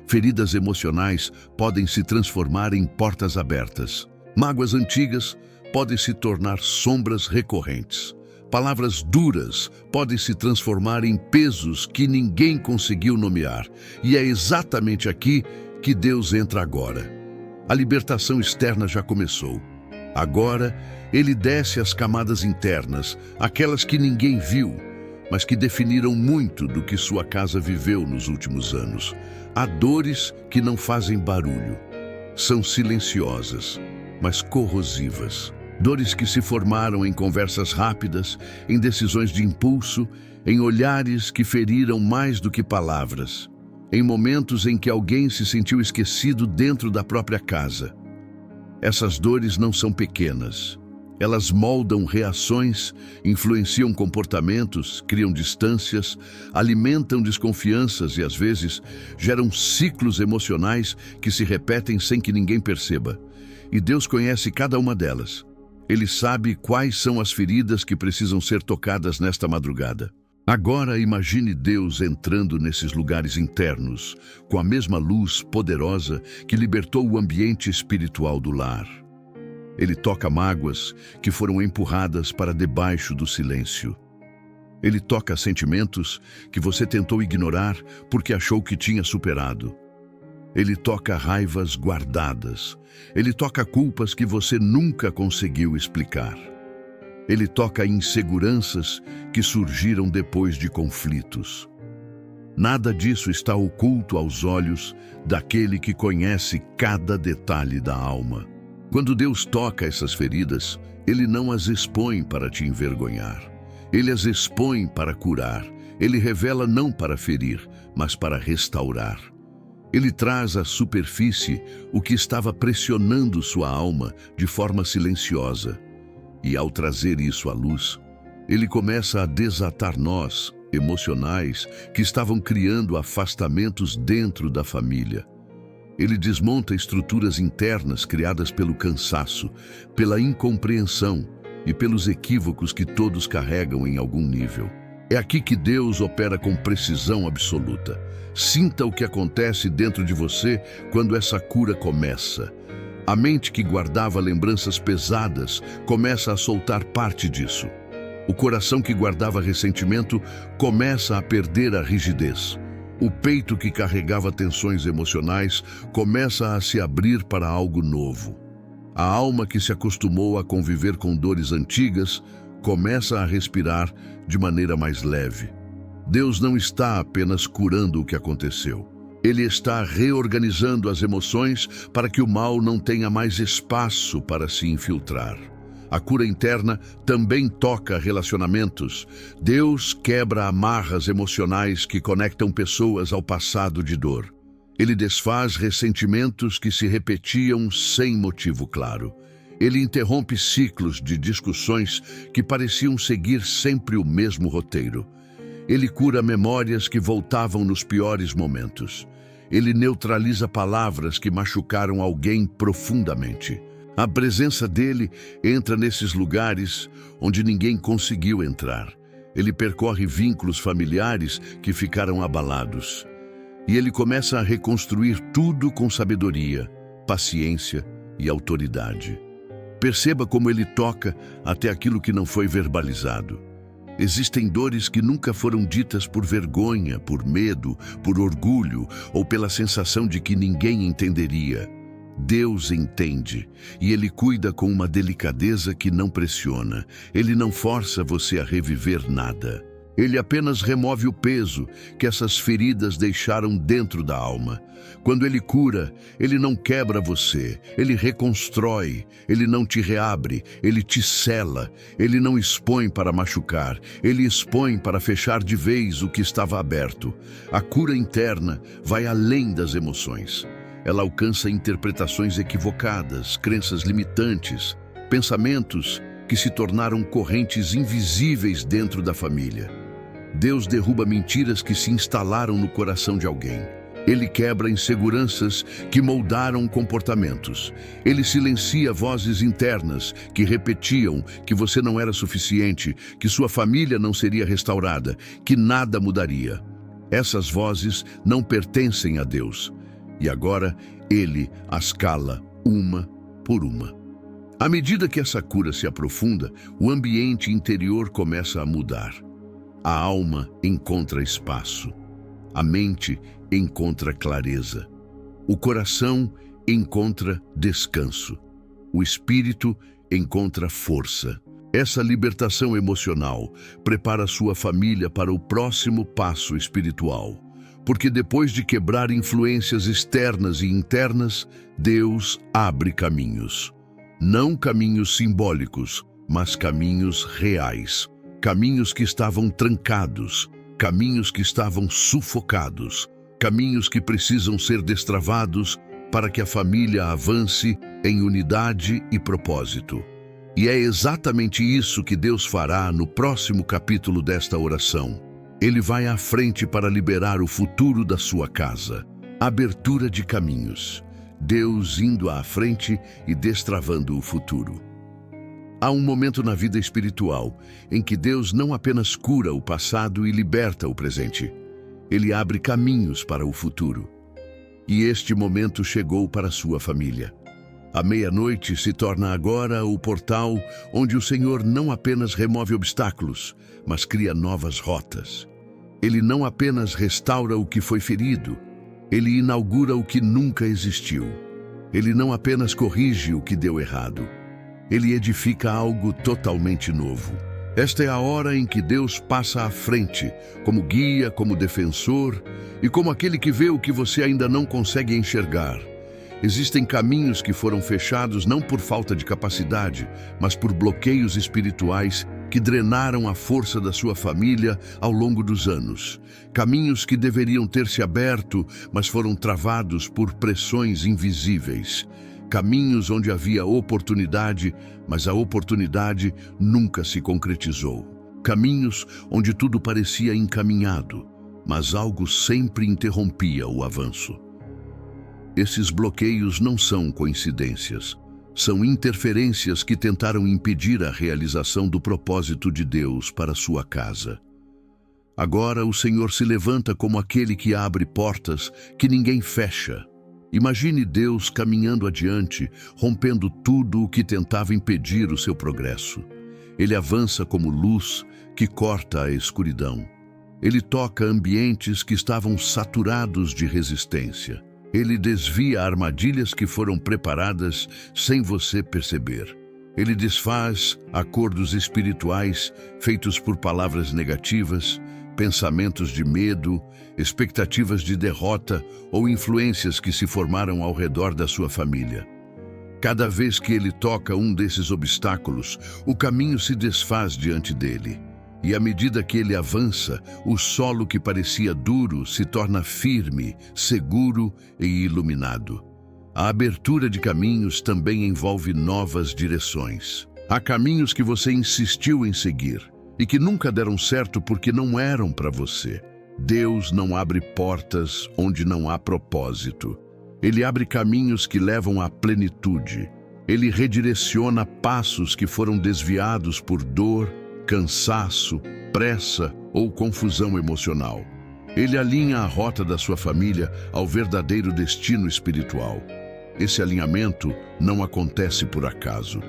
Feridas emocionais podem se transformar em portas abertas. Mágoas antigas podem se tornar sombras recorrentes. Palavras duras podem se transformar em pesos que ninguém conseguiu nomear. E é exatamente aqui que Deus entra agora. A libertação externa já começou. Agora, ele desce às camadas internas, aquelas que ninguém viu, mas que definiram muito do que sua casa viveu nos últimos anos. Há dores que não fazem barulho. São silenciosas, mas corrosivas. Dores que se formaram em conversas rápidas, em decisões de impulso, em olhares que feriram mais do que palavras, em momentos em que alguém se sentiu esquecido dentro da própria casa. Essas dores não são pequenas. Elas moldam reações, influenciam comportamentos, criam distâncias, alimentam desconfianças e, às vezes, geram ciclos emocionais que se repetem sem que ninguém perceba. E Deus conhece cada uma delas. Ele sabe quais são as feridas que precisam ser tocadas nesta madrugada. Agora imagine Deus entrando nesses lugares internos, com a mesma luz poderosa que libertou o ambiente espiritual do lar. Ele toca mágoas que foram empurradas para debaixo do silêncio. Ele toca sentimentos que você tentou ignorar porque achou que tinha superado. Ele toca raivas guardadas. Ele toca culpas que você nunca conseguiu explicar. Ele toca inseguranças que surgiram depois de conflitos. Nada disso está oculto aos olhos daquele que conhece cada detalhe da alma. Quando Deus toca essas feridas, Ele não as expõe para te envergonhar. Ele as expõe para curar. Ele revela não para ferir, mas para restaurar. Ele traz à superfície o que estava pressionando sua alma de forma silenciosa. E ao trazer isso à luz, ele começa a desatar nós, emocionais, que estavam criando afastamentos dentro da família. Ele desmonta estruturas internas criadas pelo cansaço, pela incompreensão e pelos equívocos que todos carregam em algum nível. É aqui que Deus opera com precisão absoluta. Sinta o que acontece dentro de você quando essa cura começa. A mente que guardava lembranças pesadas começa a soltar parte disso. O coração que guardava ressentimento começa a perder a rigidez. O peito que carregava tensões emocionais começa a se abrir para algo novo. A alma que se acostumou a conviver com dores antigas começa a respirar de maneira mais leve. Deus não está apenas curando o que aconteceu. Ele está reorganizando as emoções para que o mal não tenha mais espaço para se infiltrar. A cura interna também toca relacionamentos. Deus quebra amarras emocionais que conectam pessoas ao passado de dor. Ele desfaz ressentimentos que se repetiam sem motivo claro. Ele interrompe ciclos de discussões que pareciam seguir sempre o mesmo roteiro. Ele cura memórias que voltavam nos piores momentos. Ele neutraliza palavras que machucaram alguém profundamente. A presença dele entra nesses lugares onde ninguém conseguiu entrar. Ele percorre vínculos familiares que ficaram abalados. E ele começa a reconstruir tudo com sabedoria, paciência e autoridade. Perceba como ele toca até aquilo que não foi verbalizado. Existem dores que nunca foram ditas por vergonha, por medo, por orgulho ou pela sensação de que ninguém entenderia. Deus entende, e Ele cuida com uma delicadeza que não pressiona. Ele não força você a reviver nada. Ele apenas remove o peso que essas feridas deixaram dentro da alma. Quando Ele cura, Ele não quebra você, Ele reconstrói, Ele não te reabre, Ele te sela, Ele não expõe para machucar, Ele expõe para fechar de vez o que estava aberto. A cura interna vai além das emoções. Ela alcança interpretações equivocadas, crenças limitantes, pensamentos que se tornaram correntes invisíveis dentro da família. Deus derruba mentiras que se instalaram no coração de alguém. Ele quebra inseguranças que moldaram comportamentos. Ele silencia vozes internas que repetiam que você não era suficiente, que sua família não seria restaurada, que nada mudaria. Essas vozes não pertencem a Deus. E agora, Ele as cala uma por uma. À medida que essa cura se aprofunda, o ambiente interior começa a mudar. A alma encontra espaço. A mente encontra clareza. O coração encontra descanso. O espírito encontra força. Essa libertação emocional prepara sua família para o próximo passo espiritual. Porque depois de quebrar influências externas e internas, Deus abre caminhos. Não caminhos simbólicos, mas caminhos reais. Caminhos que estavam trancados, caminhos que estavam sufocados, caminhos que precisam ser destravados para que a família avance em unidade e propósito. E é exatamente isso que Deus fará no próximo capítulo desta oração. Ele vai à frente para liberar o futuro da sua casa. Abertura de caminhos. Deus indo à frente e destravando o futuro. Há um momento na vida espiritual em que Deus não apenas cura o passado e liberta o presente. Ele abre caminhos para o futuro. E este momento chegou para sua família. A meia-noite se torna agora o portal onde o Senhor não apenas remove obstáculos, mas cria novas rotas. Ele não apenas restaura o que foi ferido, ele inaugura o que nunca existiu. Ele não apenas corrige o que deu errado, ele edifica algo totalmente novo. Esta é a hora em que Deus passa à frente, como guia, como defensor e como aquele que vê o que você ainda não consegue enxergar. Existem caminhos que foram fechados não por falta de capacidade, mas por bloqueios espirituais que drenaram a força da sua família ao longo dos anos. Caminhos que deveriam ter se aberto, mas foram travados por pressões invisíveis. Caminhos onde havia oportunidade, mas a oportunidade nunca se concretizou. Caminhos onde tudo parecia encaminhado, mas algo sempre interrompia o avanço. Esses bloqueios não são coincidências. São interferências que tentaram impedir a realização do propósito de Deus para sua casa. Agora o Senhor se levanta como aquele que abre portas que ninguém fecha. Imagine Deus caminhando adiante, rompendo tudo o que tentava impedir o seu progresso. Ele avança como luz que corta a escuridão. Ele toca ambientes que estavam saturados de resistência. Ele desvia armadilhas que foram preparadas sem você perceber. Ele desfaz acordos espirituais feitos por palavras negativas, pensamentos de medo, expectativas de derrota ou influências que se formaram ao redor da sua família. Cada vez que ele toca um desses obstáculos, o caminho se desfaz diante dele. E à medida que ele avança, o solo que parecia duro se torna firme, seguro e iluminado. A abertura de caminhos também envolve novas direções. Há caminhos que você insistiu em seguir e que nunca deram certo porque não eram para você. Deus não abre portas onde não há propósito. Ele abre caminhos que levam à plenitude. Ele redireciona passos que foram desviados por dor, cansaço, pressa ou confusão emocional. Ele alinha a rota da sua família ao verdadeiro destino espiritual. Esse alinhamento não acontece por acaso.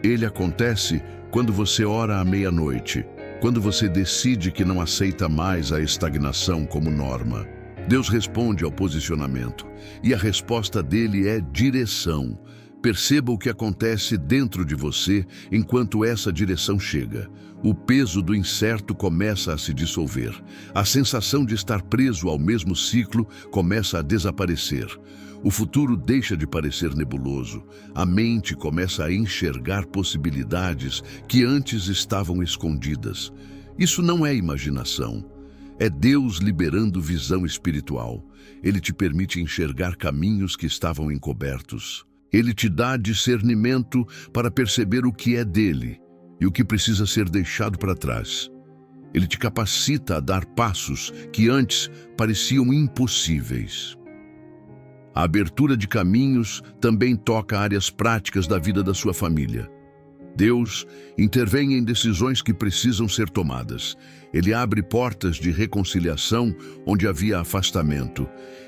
Ele acontece quando você ora à meia-noite, quando você decide que não aceita mais a estagnação como norma. Deus responde ao posicionamento, e a resposta dele é direção. Perceba o que acontece dentro de você enquanto essa direção chega. O peso do incerto começa a se dissolver. A sensação de estar preso ao mesmo ciclo começa a desaparecer. O futuro deixa de parecer nebuloso. A mente começa a enxergar possibilidades que antes estavam escondidas. Isso não é imaginação. É Deus liberando visão espiritual. Ele te permite enxergar caminhos que estavam encobertos. Ele te dá discernimento para perceber o que é dele e o que precisa ser deixado para trás. Ele te capacita a dar passos que antes pareciam impossíveis. A abertura de caminhos também toca áreas práticas da vida da sua família. Deus intervém em decisões que precisam ser tomadas. Ele abre portas de reconciliação onde havia afastamento.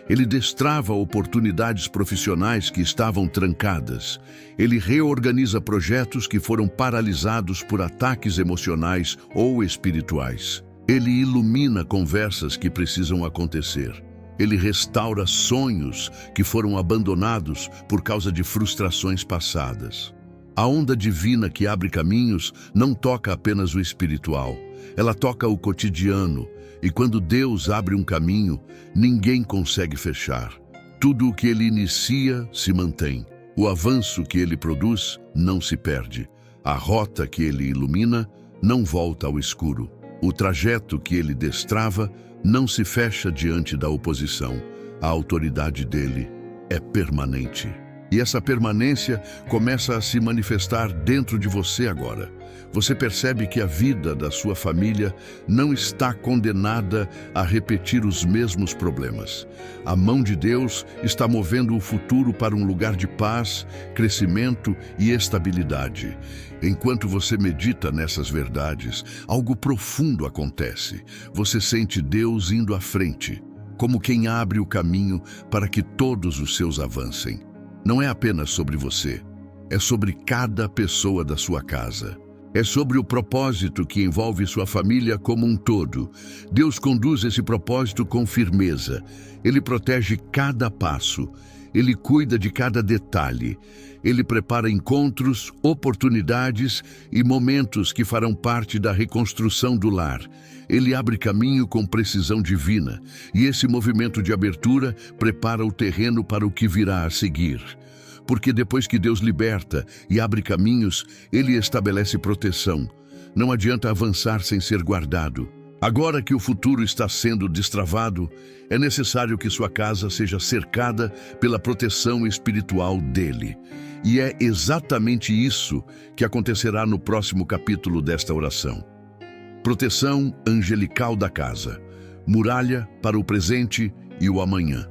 Ele destrava oportunidades profissionais que estavam trancadas. Ele reorganiza projetos que foram paralisados por ataques emocionais ou espirituais. Ele ilumina conversas que precisam acontecer. Ele restaura sonhos que foram abandonados por causa de frustrações passadas. A onda divina que abre caminhos não toca apenas o espiritual, ela toca o cotidiano, e quando Deus abre um caminho, ninguém consegue fechar. Tudo o que Ele inicia se mantém. O avanço que Ele produz não se perde. A rota que Ele ilumina não volta ao escuro. O trajeto que Ele destrava não se fecha diante da oposição. A autoridade dele é permanente. E essa permanência começa a se manifestar dentro de você agora. Você percebe que a vida da sua família não está condenada a repetir os mesmos problemas. A mão de Deus está movendo o futuro para um lugar de paz, crescimento e estabilidade. Enquanto você medita nessas verdades, algo profundo acontece. Você sente Deus indo à frente, como quem abre o caminho para que todos os seus avancem. Não é apenas sobre você, é sobre cada pessoa da sua casa. É sobre o propósito que envolve sua família como um todo. Deus conduz esse propósito com firmeza. Ele protege cada passo. Ele cuida de cada detalhe. Ele prepara encontros, oportunidades e momentos que farão parte da reconstrução do lar. Ele abre caminho com precisão divina, e esse movimento de abertura prepara o terreno para o que virá a seguir. Porque depois que Deus liberta e abre caminhos, Ele estabelece proteção. Não adianta avançar sem ser guardado. Agora que o futuro está sendo destravado, é necessário que sua casa seja cercada pela proteção espiritual dele. E é exatamente isso que acontecerá no próximo capítulo desta oração. Proteção angelical da casa, muralha para o presente e o amanhã.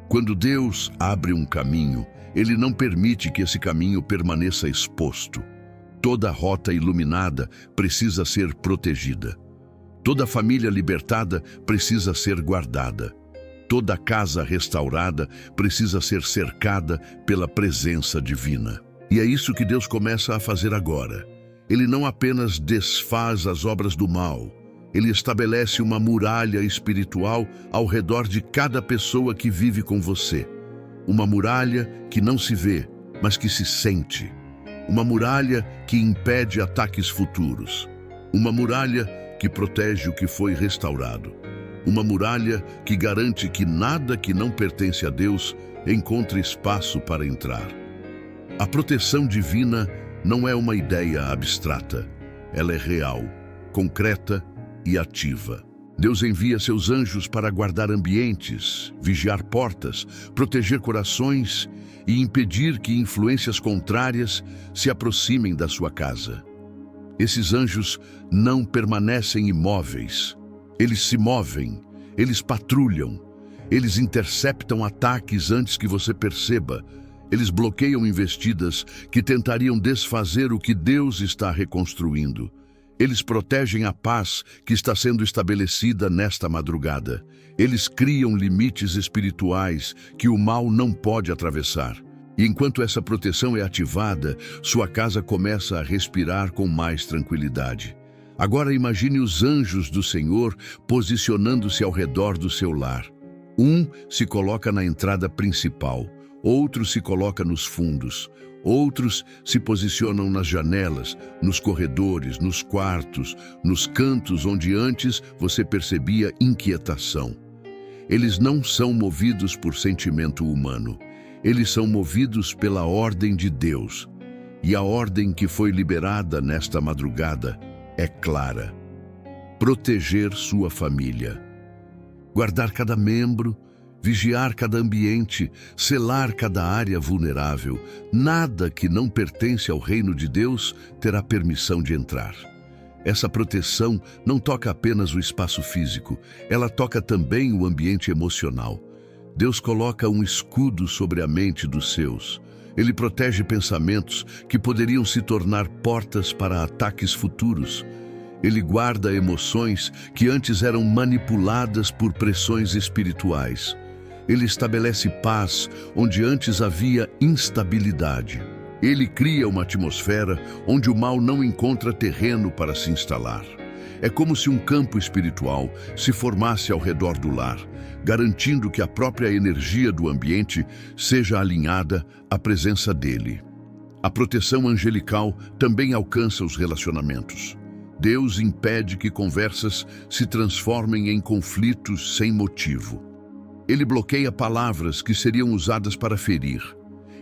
Quando Deus abre um caminho, Ele não permite que esse caminho permaneça exposto. Toda rota iluminada precisa ser protegida. Toda família libertada precisa ser guardada. Toda casa restaurada precisa ser cercada pela presença divina. E é isso que Deus começa a fazer agora. Ele não apenas desfaz as obras do mal, Ele estabelece uma muralha espiritual ao redor de cada pessoa que vive com você. Uma muralha que não se vê, mas que se sente. Uma muralha que impede ataques futuros. Uma muralha que protege o que foi restaurado. Uma muralha que garante que nada que não pertence a Deus encontre espaço para entrar. A proteção divina não é uma ideia abstrata. Ela é real, concreta e ativa. Deus envia seus anjos para guardar ambientes, vigiar portas, proteger corações e impedir que influências contrárias se aproximem da sua casa. Esses anjos não permanecem imóveis. Eles se movem, eles patrulham, eles interceptam ataques antes que você perceba. Eles bloqueiam investidas que tentariam desfazer o que Deus está reconstruindo. Eles protegem a paz que está sendo estabelecida nesta madrugada. Eles criam limites espirituais que o mal não pode atravessar. E enquanto essa proteção é ativada, sua casa começa a respirar com mais tranquilidade. Agora imagine os anjos do Senhor posicionando-se ao redor do seu lar. Um se coloca na entrada principal, outro se coloca nos fundos, outros se posicionam nas janelas, nos corredores, nos quartos, nos cantos onde antes você percebia inquietação. Eles não são movidos por sentimento humano. Eles são movidos pela ordem de Deus. E a ordem que foi liberada nesta madrugada é clara: proteger sua família. Guardar cada membro, vigiar cada ambiente, selar cada área vulnerável. Nada que não pertence ao reino de Deus terá permissão de entrar. Essa proteção não toca apenas o espaço físico, ela toca também o ambiente emocional. Deus coloca um escudo sobre a mente dos seus. Ele protege pensamentos que poderiam se tornar portas para ataques futuros. Ele guarda emoções que antes eram manipuladas por pressões espirituais. Ele estabelece paz onde antes havia instabilidade. Ele cria uma atmosfera onde o mal não encontra terreno para se instalar. É como se um campo espiritual se formasse ao redor do lar, garantindo que a própria energia do ambiente seja alinhada à presença dele. A proteção angelical também alcança os relacionamentos. Deus impede que conversas se transformem em conflitos sem motivo. Ele bloqueia palavras que seriam usadas para ferir.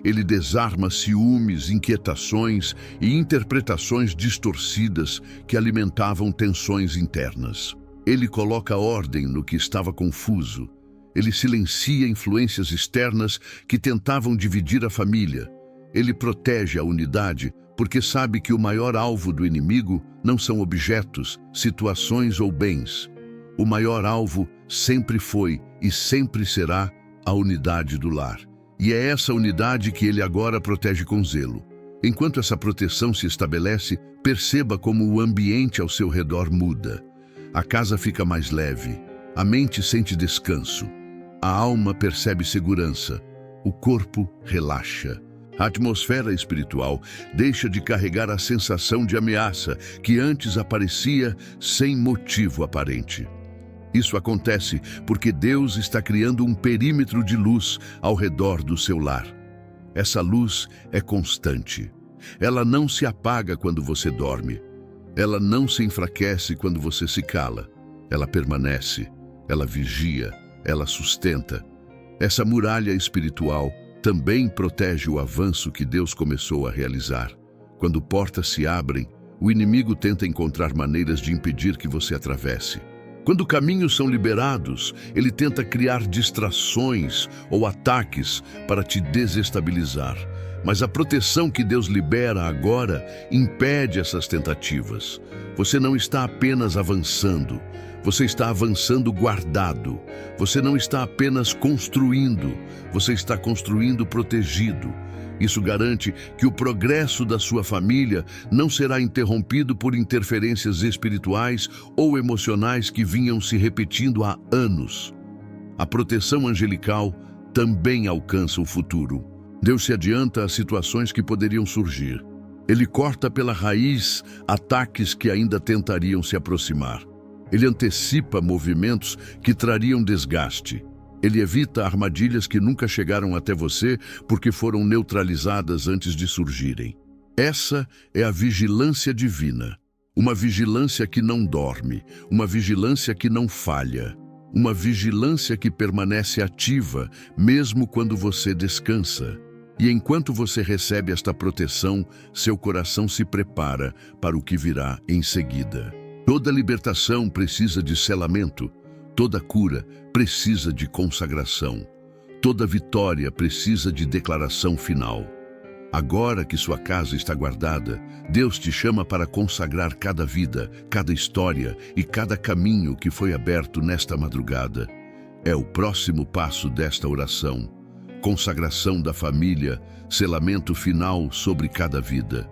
Ele desarma ciúmes, inquietações e interpretações distorcidas que alimentavam tensões internas. Ele coloca ordem no que estava confuso. Ele silencia influências externas que tentavam dividir a família. Ele protege a unidade porque sabe que o maior alvo do inimigo não são objetos, situações ou bens. O maior alvo sempre foi e sempre será a unidade do lar. E é essa unidade que ele agora protege com zelo. Enquanto essa proteção se estabelece, perceba como o ambiente ao seu redor muda. A casa fica mais leve, a mente sente descanso, a alma percebe segurança, o corpo relaxa. A atmosfera espiritual deixa de carregar a sensação de ameaça que antes aparecia sem motivo aparente. Isso acontece porque Deus está criando um perímetro de luz ao redor do seu lar. Essa luz é constante. Ela não se apaga quando você dorme. Ela não se enfraquece quando você se cala. Ela permanece, ela vigia, ela sustenta. Essa muralha espiritual também protege o avanço que Deus começou a realizar. Quando portas se abrem, o inimigo tenta encontrar maneiras de impedir que você atravesse. Quando caminhos são liberados, ele tenta criar distrações ou ataques para te desestabilizar. Mas a proteção que Deus libera agora impede essas tentativas. Você não está apenas avançando, você está avançando guardado. Você não está apenas construindo, você está construindo protegido. Isso garante que o progresso da sua família não será interrompido por interferências espirituais ou emocionais que vinham se repetindo há anos. A proteção angelical também alcança o futuro. Deus se adianta a situações que poderiam surgir. Ele corta pela raiz ataques que ainda tentariam se aproximar. Ele antecipa movimentos que trariam desgaste. Ele evita armadilhas que nunca chegaram até você porque foram neutralizadas antes de surgirem. Essa é a vigilância divina. Uma vigilância que não dorme, uma vigilância que não falha, uma vigilância que permanece ativa mesmo quando você descansa. E enquanto você recebe esta proteção, seu coração se prepara para o que virá em seguida. Toda libertação precisa de selamento. Toda cura precisa de consagração. Toda vitória precisa de declaração final. Agora que sua casa está guardada, Deus te chama para consagrar cada vida, cada história e cada caminho que foi aberto nesta madrugada. É o próximo passo desta oração. Consagração da família, selamento final sobre cada vida.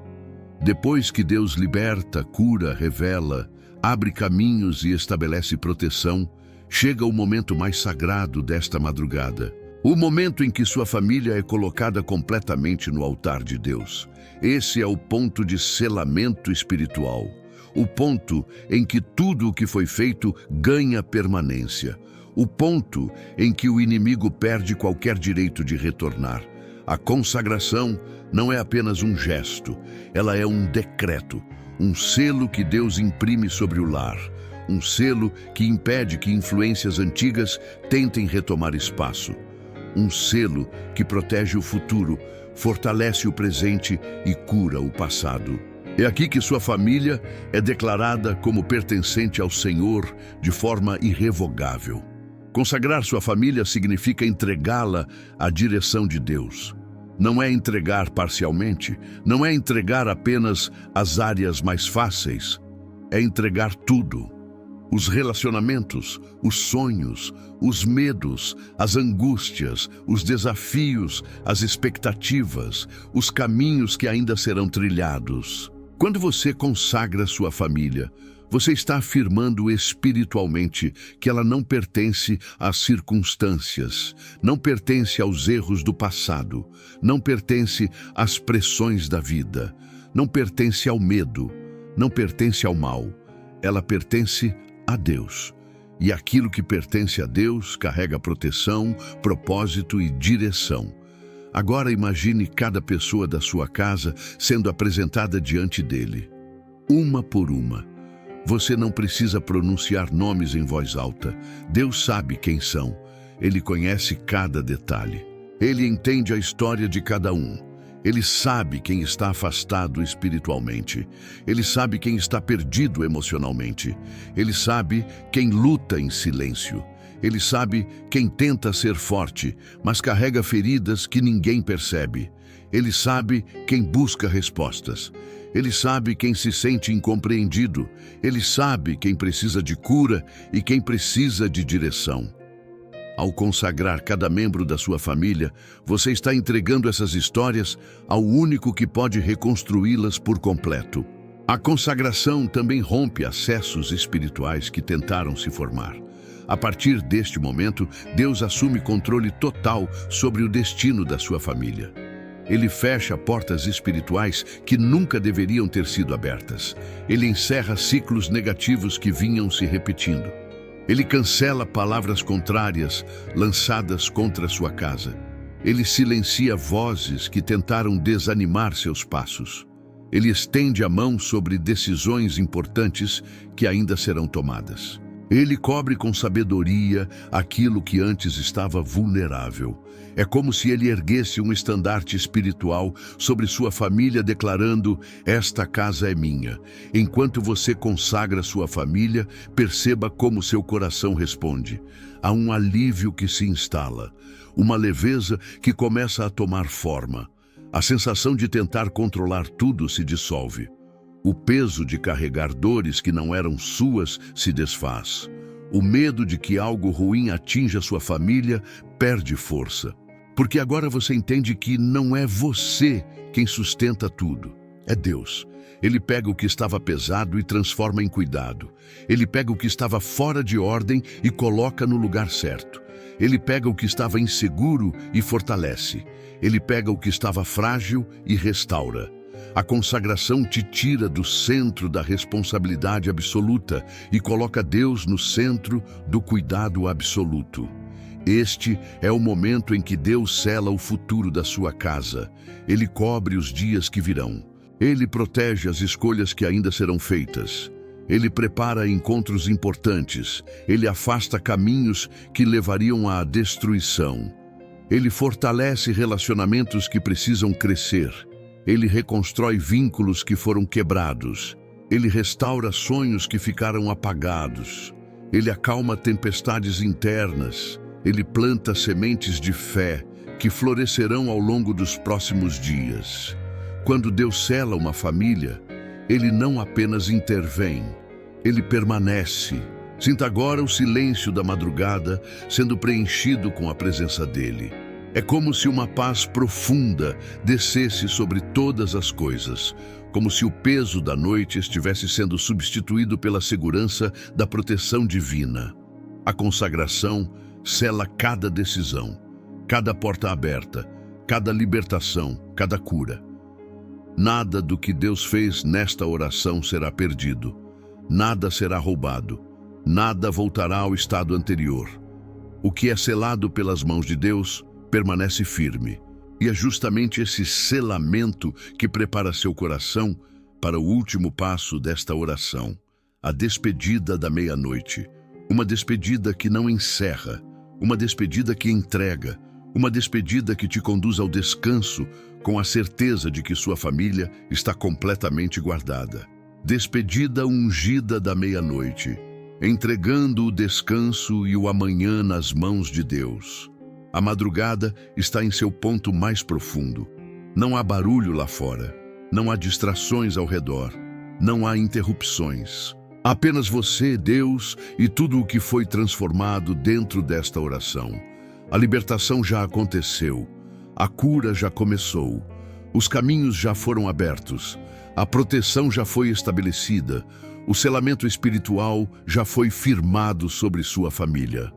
Depois que Deus liberta, cura, revela, abre caminhos e estabelece proteção, chega o momento mais sagrado desta madrugada. O momento em que sua família é colocada completamente no altar de Deus. Esse é o ponto de selamento espiritual. O ponto em que tudo o que foi feito ganha permanência. O ponto em que o inimigo perde qualquer direito de retornar. A consagração não é apenas um gesto, ela é um decreto, um selo que Deus imprime sobre o lar. Um selo que impede que influências antigas tentem retomar espaço. Um selo que protege o futuro, fortalece o presente e cura o passado. É aqui que sua família é declarada como pertencente ao Senhor de forma irrevogável. Consagrar sua família significa entregá-la à direção de Deus. Não é entregar parcialmente, não é entregar apenas as áreas mais fáceis, é entregar tudo. Os relacionamentos, os sonhos, os medos, as angústias, os desafios, as expectativas, os caminhos que ainda serão trilhados. Quando você consagra sua família, você está afirmando espiritualmente que ela não pertence às circunstâncias, não pertence aos erros do passado, não pertence às pressões da vida, não pertence ao medo, não pertence ao mal. Ela pertence a Deus. E aquilo que pertence a Deus carrega proteção, propósito e direção. Agora imagine cada pessoa da sua casa sendo apresentada diante dele, uma por uma. Você não precisa pronunciar nomes em voz alta. Deus sabe quem são. Ele conhece cada detalhe. Ele entende a história de cada um. Ele sabe quem está afastado espiritualmente. Ele sabe quem está perdido emocionalmente. Ele sabe quem luta em silêncio. Ele sabe quem tenta ser forte, mas carrega feridas que ninguém percebe. Ele sabe quem busca respostas. Ele sabe quem se sente incompreendido. Ele sabe quem precisa de cura e quem precisa de direção. Ao consagrar cada membro da sua família, você está entregando essas histórias ao único que pode reconstruí-las por completo. A consagração também rompe acessos espirituais que tentaram se formar. A partir deste momento, Deus assume controle total sobre o destino da sua família. Ele fecha portas espirituais que nunca deveriam ter sido abertas. Ele encerra ciclos negativos que vinham se repetindo. Ele cancela palavras contrárias lançadas contra sua casa. Ele silencia vozes que tentaram desanimar seus passos. Ele estende a mão sobre decisões importantes que ainda serão tomadas. Ele cobre com sabedoria aquilo que antes estava vulnerável. É como se ele erguesse um estandarte espiritual sobre sua família, declarando: esta casa é minha. Enquanto você consagra sua família, perceba como seu coração responde. Há um alívio que se instala, uma leveza que começa a tomar forma. A sensação de tentar controlar tudo se dissolve. O peso de carregar dores que não eram suas se desfaz. O medo de que algo ruim atinja sua família perde força. Porque agora você entende que não é você quem sustenta tudo, é Deus. Ele pega o que estava pesado e transforma em cuidado. Ele pega o que estava fora de ordem e coloca no lugar certo. Ele pega o que estava inseguro e fortalece. Ele pega o que estava frágil e restaura. A consagração te tira do centro da responsabilidade absoluta e coloca Deus no centro do cuidado absoluto. Este é o momento em que Deus sela o futuro da sua casa. Ele cobre os dias que virão. Ele protege as escolhas que ainda serão feitas. Ele prepara encontros importantes. Ele afasta caminhos que levariam à destruição. Ele fortalece relacionamentos que precisam crescer. Ele reconstrói vínculos que foram quebrados. Ele restaura sonhos que ficaram apagados. Ele acalma tempestades internas. Ele planta sementes de fé que florescerão ao longo dos próximos dias. Quando Deus sela uma família, Ele não apenas intervém, Ele permanece. Sinta agora o silêncio da madrugada sendo preenchido com a presença dEle. É como se uma paz profunda descesse sobre todas as coisas, como se o peso da noite estivesse sendo substituído pela segurança da proteção divina. A consagração sela cada decisão, cada porta aberta, cada libertação, cada cura. Nada do que Deus fez nesta oração será perdido. Nada será roubado. Nada voltará ao estado anterior. O que é selado pelas mãos de Deus permanece firme. E é justamente esse selamento que prepara seu coração para o último passo desta oração, a despedida da meia-noite. Uma despedida que não encerra, uma despedida que entrega, uma despedida que te conduz ao descanso com a certeza de que sua família está completamente guardada. Despedida ungida da meia-noite, entregando o descanso e o amanhã nas mãos de Deus. A madrugada está em seu ponto mais profundo. Não há barulho lá fora, não há distrações ao redor, não há interrupções. Apenas você, Deus e tudo o que foi transformado dentro desta oração. A libertação já aconteceu, a cura já começou, os caminhos já foram abertos, a proteção já foi estabelecida, o selamento espiritual já foi firmado sobre sua família.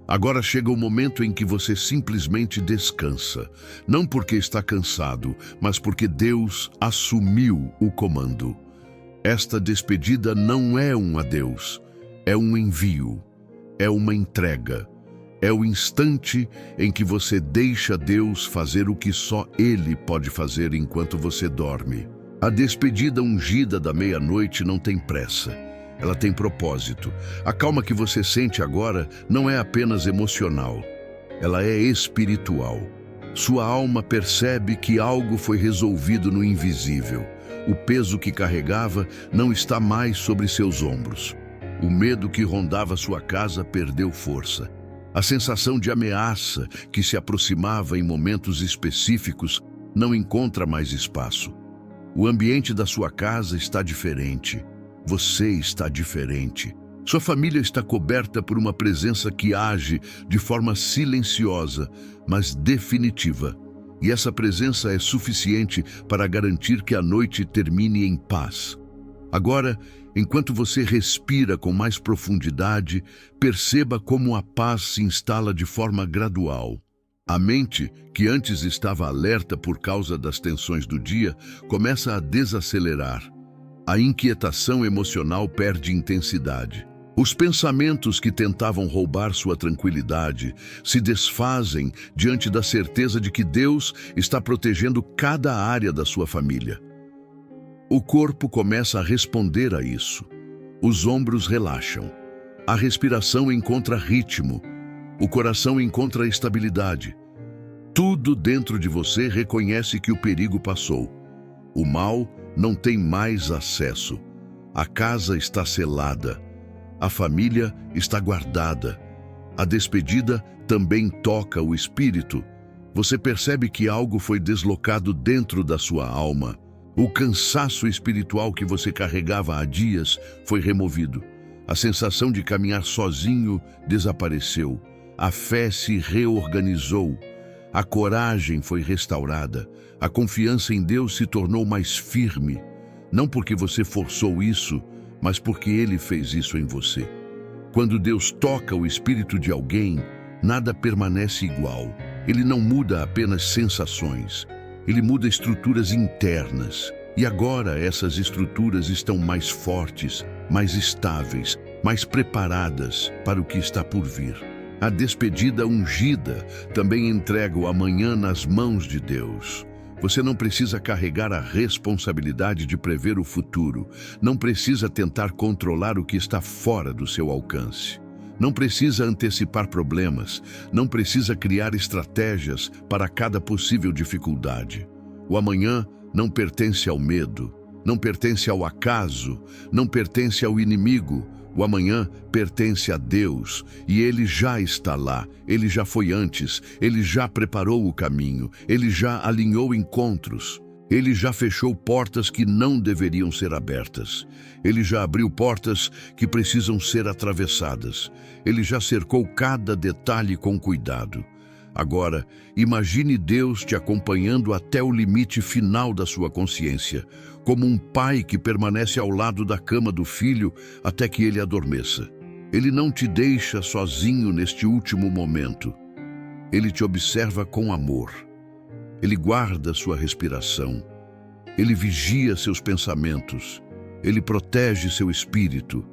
Agora chega o momento em que você simplesmente descansa, não porque está cansado, mas porque Deus assumiu o comando. Esta despedida não é um adeus, é um envio, é uma entrega. É o instante em que você deixa Deus fazer o que só Ele pode fazer enquanto você dorme. A despedida ungida da meia-noite não tem pressa. Ela tem propósito. A calma que você sente agora não é apenas emocional. Ela é espiritual. Sua alma percebe que algo foi resolvido no invisível. O peso que carregava não está mais sobre seus ombros. O medo que rondava sua casa perdeu força. A sensação de ameaça que se aproximava em momentos específicos não encontra mais espaço. O ambiente da sua casa está diferente. Você está diferente. Sua família está coberta por uma presença que age de forma silenciosa, mas definitiva. E essa presença é suficiente para garantir que a noite termine em paz. Agora, enquanto você respira com mais profundidade, perceba como a paz se instala de forma gradual. A mente, que antes estava alerta por causa das tensões do dia, começa a desacelerar. A inquietação emocional perde intensidade. Os pensamentos que tentavam roubar sua tranquilidade se desfazem diante da certeza de que Deus está protegendo cada área da sua família. O corpo começa a responder a isso. Os ombros relaxam. A respiração encontra ritmo. O coração encontra estabilidade. Tudo dentro de você reconhece que o perigo passou. O mal não tem mais acesso. A casa está selada. A família está guardada. A despedida também toca o espírito. Você percebe que algo foi deslocado dentro da sua alma. O cansaço espiritual que você carregava há dias foi removido. A sensação de caminhar sozinho desapareceu. A fé se reorganizou. A coragem foi restaurada. A confiança em Deus se tornou mais firme. Não porque você forçou isso, mas porque Ele fez isso em você. Quando Deus toca o espírito de alguém, nada permanece igual. Ele não muda apenas sensações. Ele muda estruturas internas. E agora essas estruturas estão mais fortes, mais estáveis, mais preparadas para o que está por vir. A despedida ungida também entrega o amanhã nas mãos de Deus. Você não precisa carregar a responsabilidade de prever o futuro. Não precisa tentar controlar o que está fora do seu alcance. Não precisa antecipar problemas. Não precisa criar estratégias para cada possível dificuldade. O amanhã não pertence ao medo, não pertence ao acaso, não pertence ao inimigo. O amanhã pertence a Deus e Ele já está lá, Ele já foi antes, Ele já preparou o caminho, Ele já alinhou encontros, Ele já fechou portas que não deveriam ser abertas, Ele já abriu portas que precisam ser atravessadas, Ele já cercou cada detalhe com cuidado. Agora, imagine Deus te acompanhando até o limite final da sua consciência, como um pai que permanece ao lado da cama do filho até que ele adormeça. Ele não te deixa sozinho neste último momento. Ele te observa com amor. Ele guarda sua respiração. Ele vigia seus pensamentos. Ele protege seu espírito.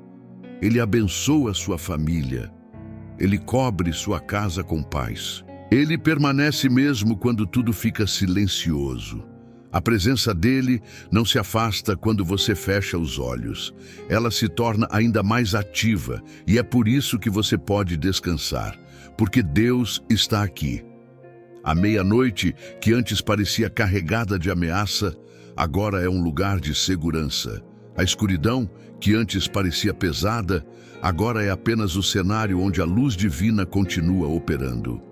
Ele abençoa sua família. Ele cobre sua casa com paz. Ele permanece mesmo quando tudo fica silencioso. A presença dele não se afasta quando você fecha os olhos. Ela se torna ainda mais ativa e é por isso que você pode descansar, porque Deus está aqui. A meia-noite, que antes parecia carregada de ameaça, agora é um lugar de segurança. A escuridão, que antes parecia pesada, agora é apenas o cenário onde a luz divina continua operando.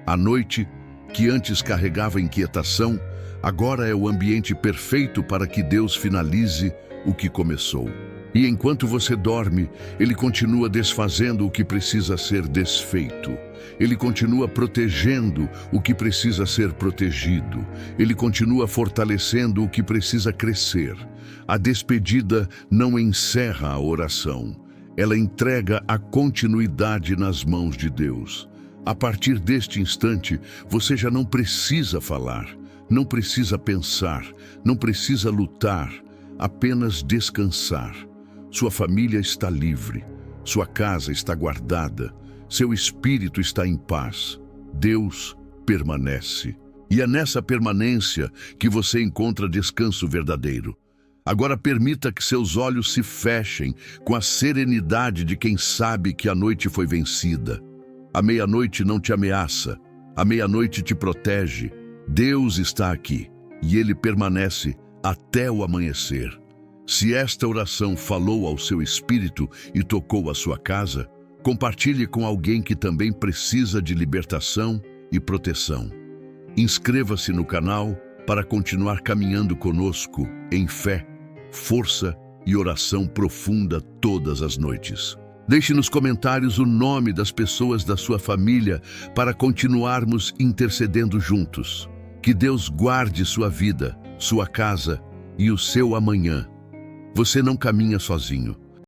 A noite, que antes carregava inquietação, agora é o ambiente perfeito para que Deus finalize o que começou. E enquanto você dorme, Ele continua desfazendo o que precisa ser desfeito. Ele continua protegendo o que precisa ser protegido. Ele continua fortalecendo o que precisa crescer. A despedida não encerra a oração. Ela entrega a continuidade nas mãos de Deus. A partir deste instante, você já não precisa falar, não precisa pensar, não precisa lutar, apenas descansar. Sua família está livre, sua casa está guardada, seu espírito está em paz. Deus permanece. E é nessa permanência que você encontra descanso verdadeiro. Agora permita que seus olhos se fechem com a serenidade de quem sabe que a noite foi vencida. A meia-noite não te ameaça, a meia-noite te protege. Deus está aqui e Ele permanece até o amanhecer. Se esta oração falou ao seu espírito e tocou a sua casa, compartilhe com alguém que também precisa de libertação e proteção. Inscreva-se no canal para continuar caminhando conosco em fé, força e oração profunda todas as noites. Deixe nos comentários o nome das pessoas da sua família para continuarmos intercedendo juntos. Que Deus guarde sua vida, sua casa e o seu amanhã. Você não caminha sozinho.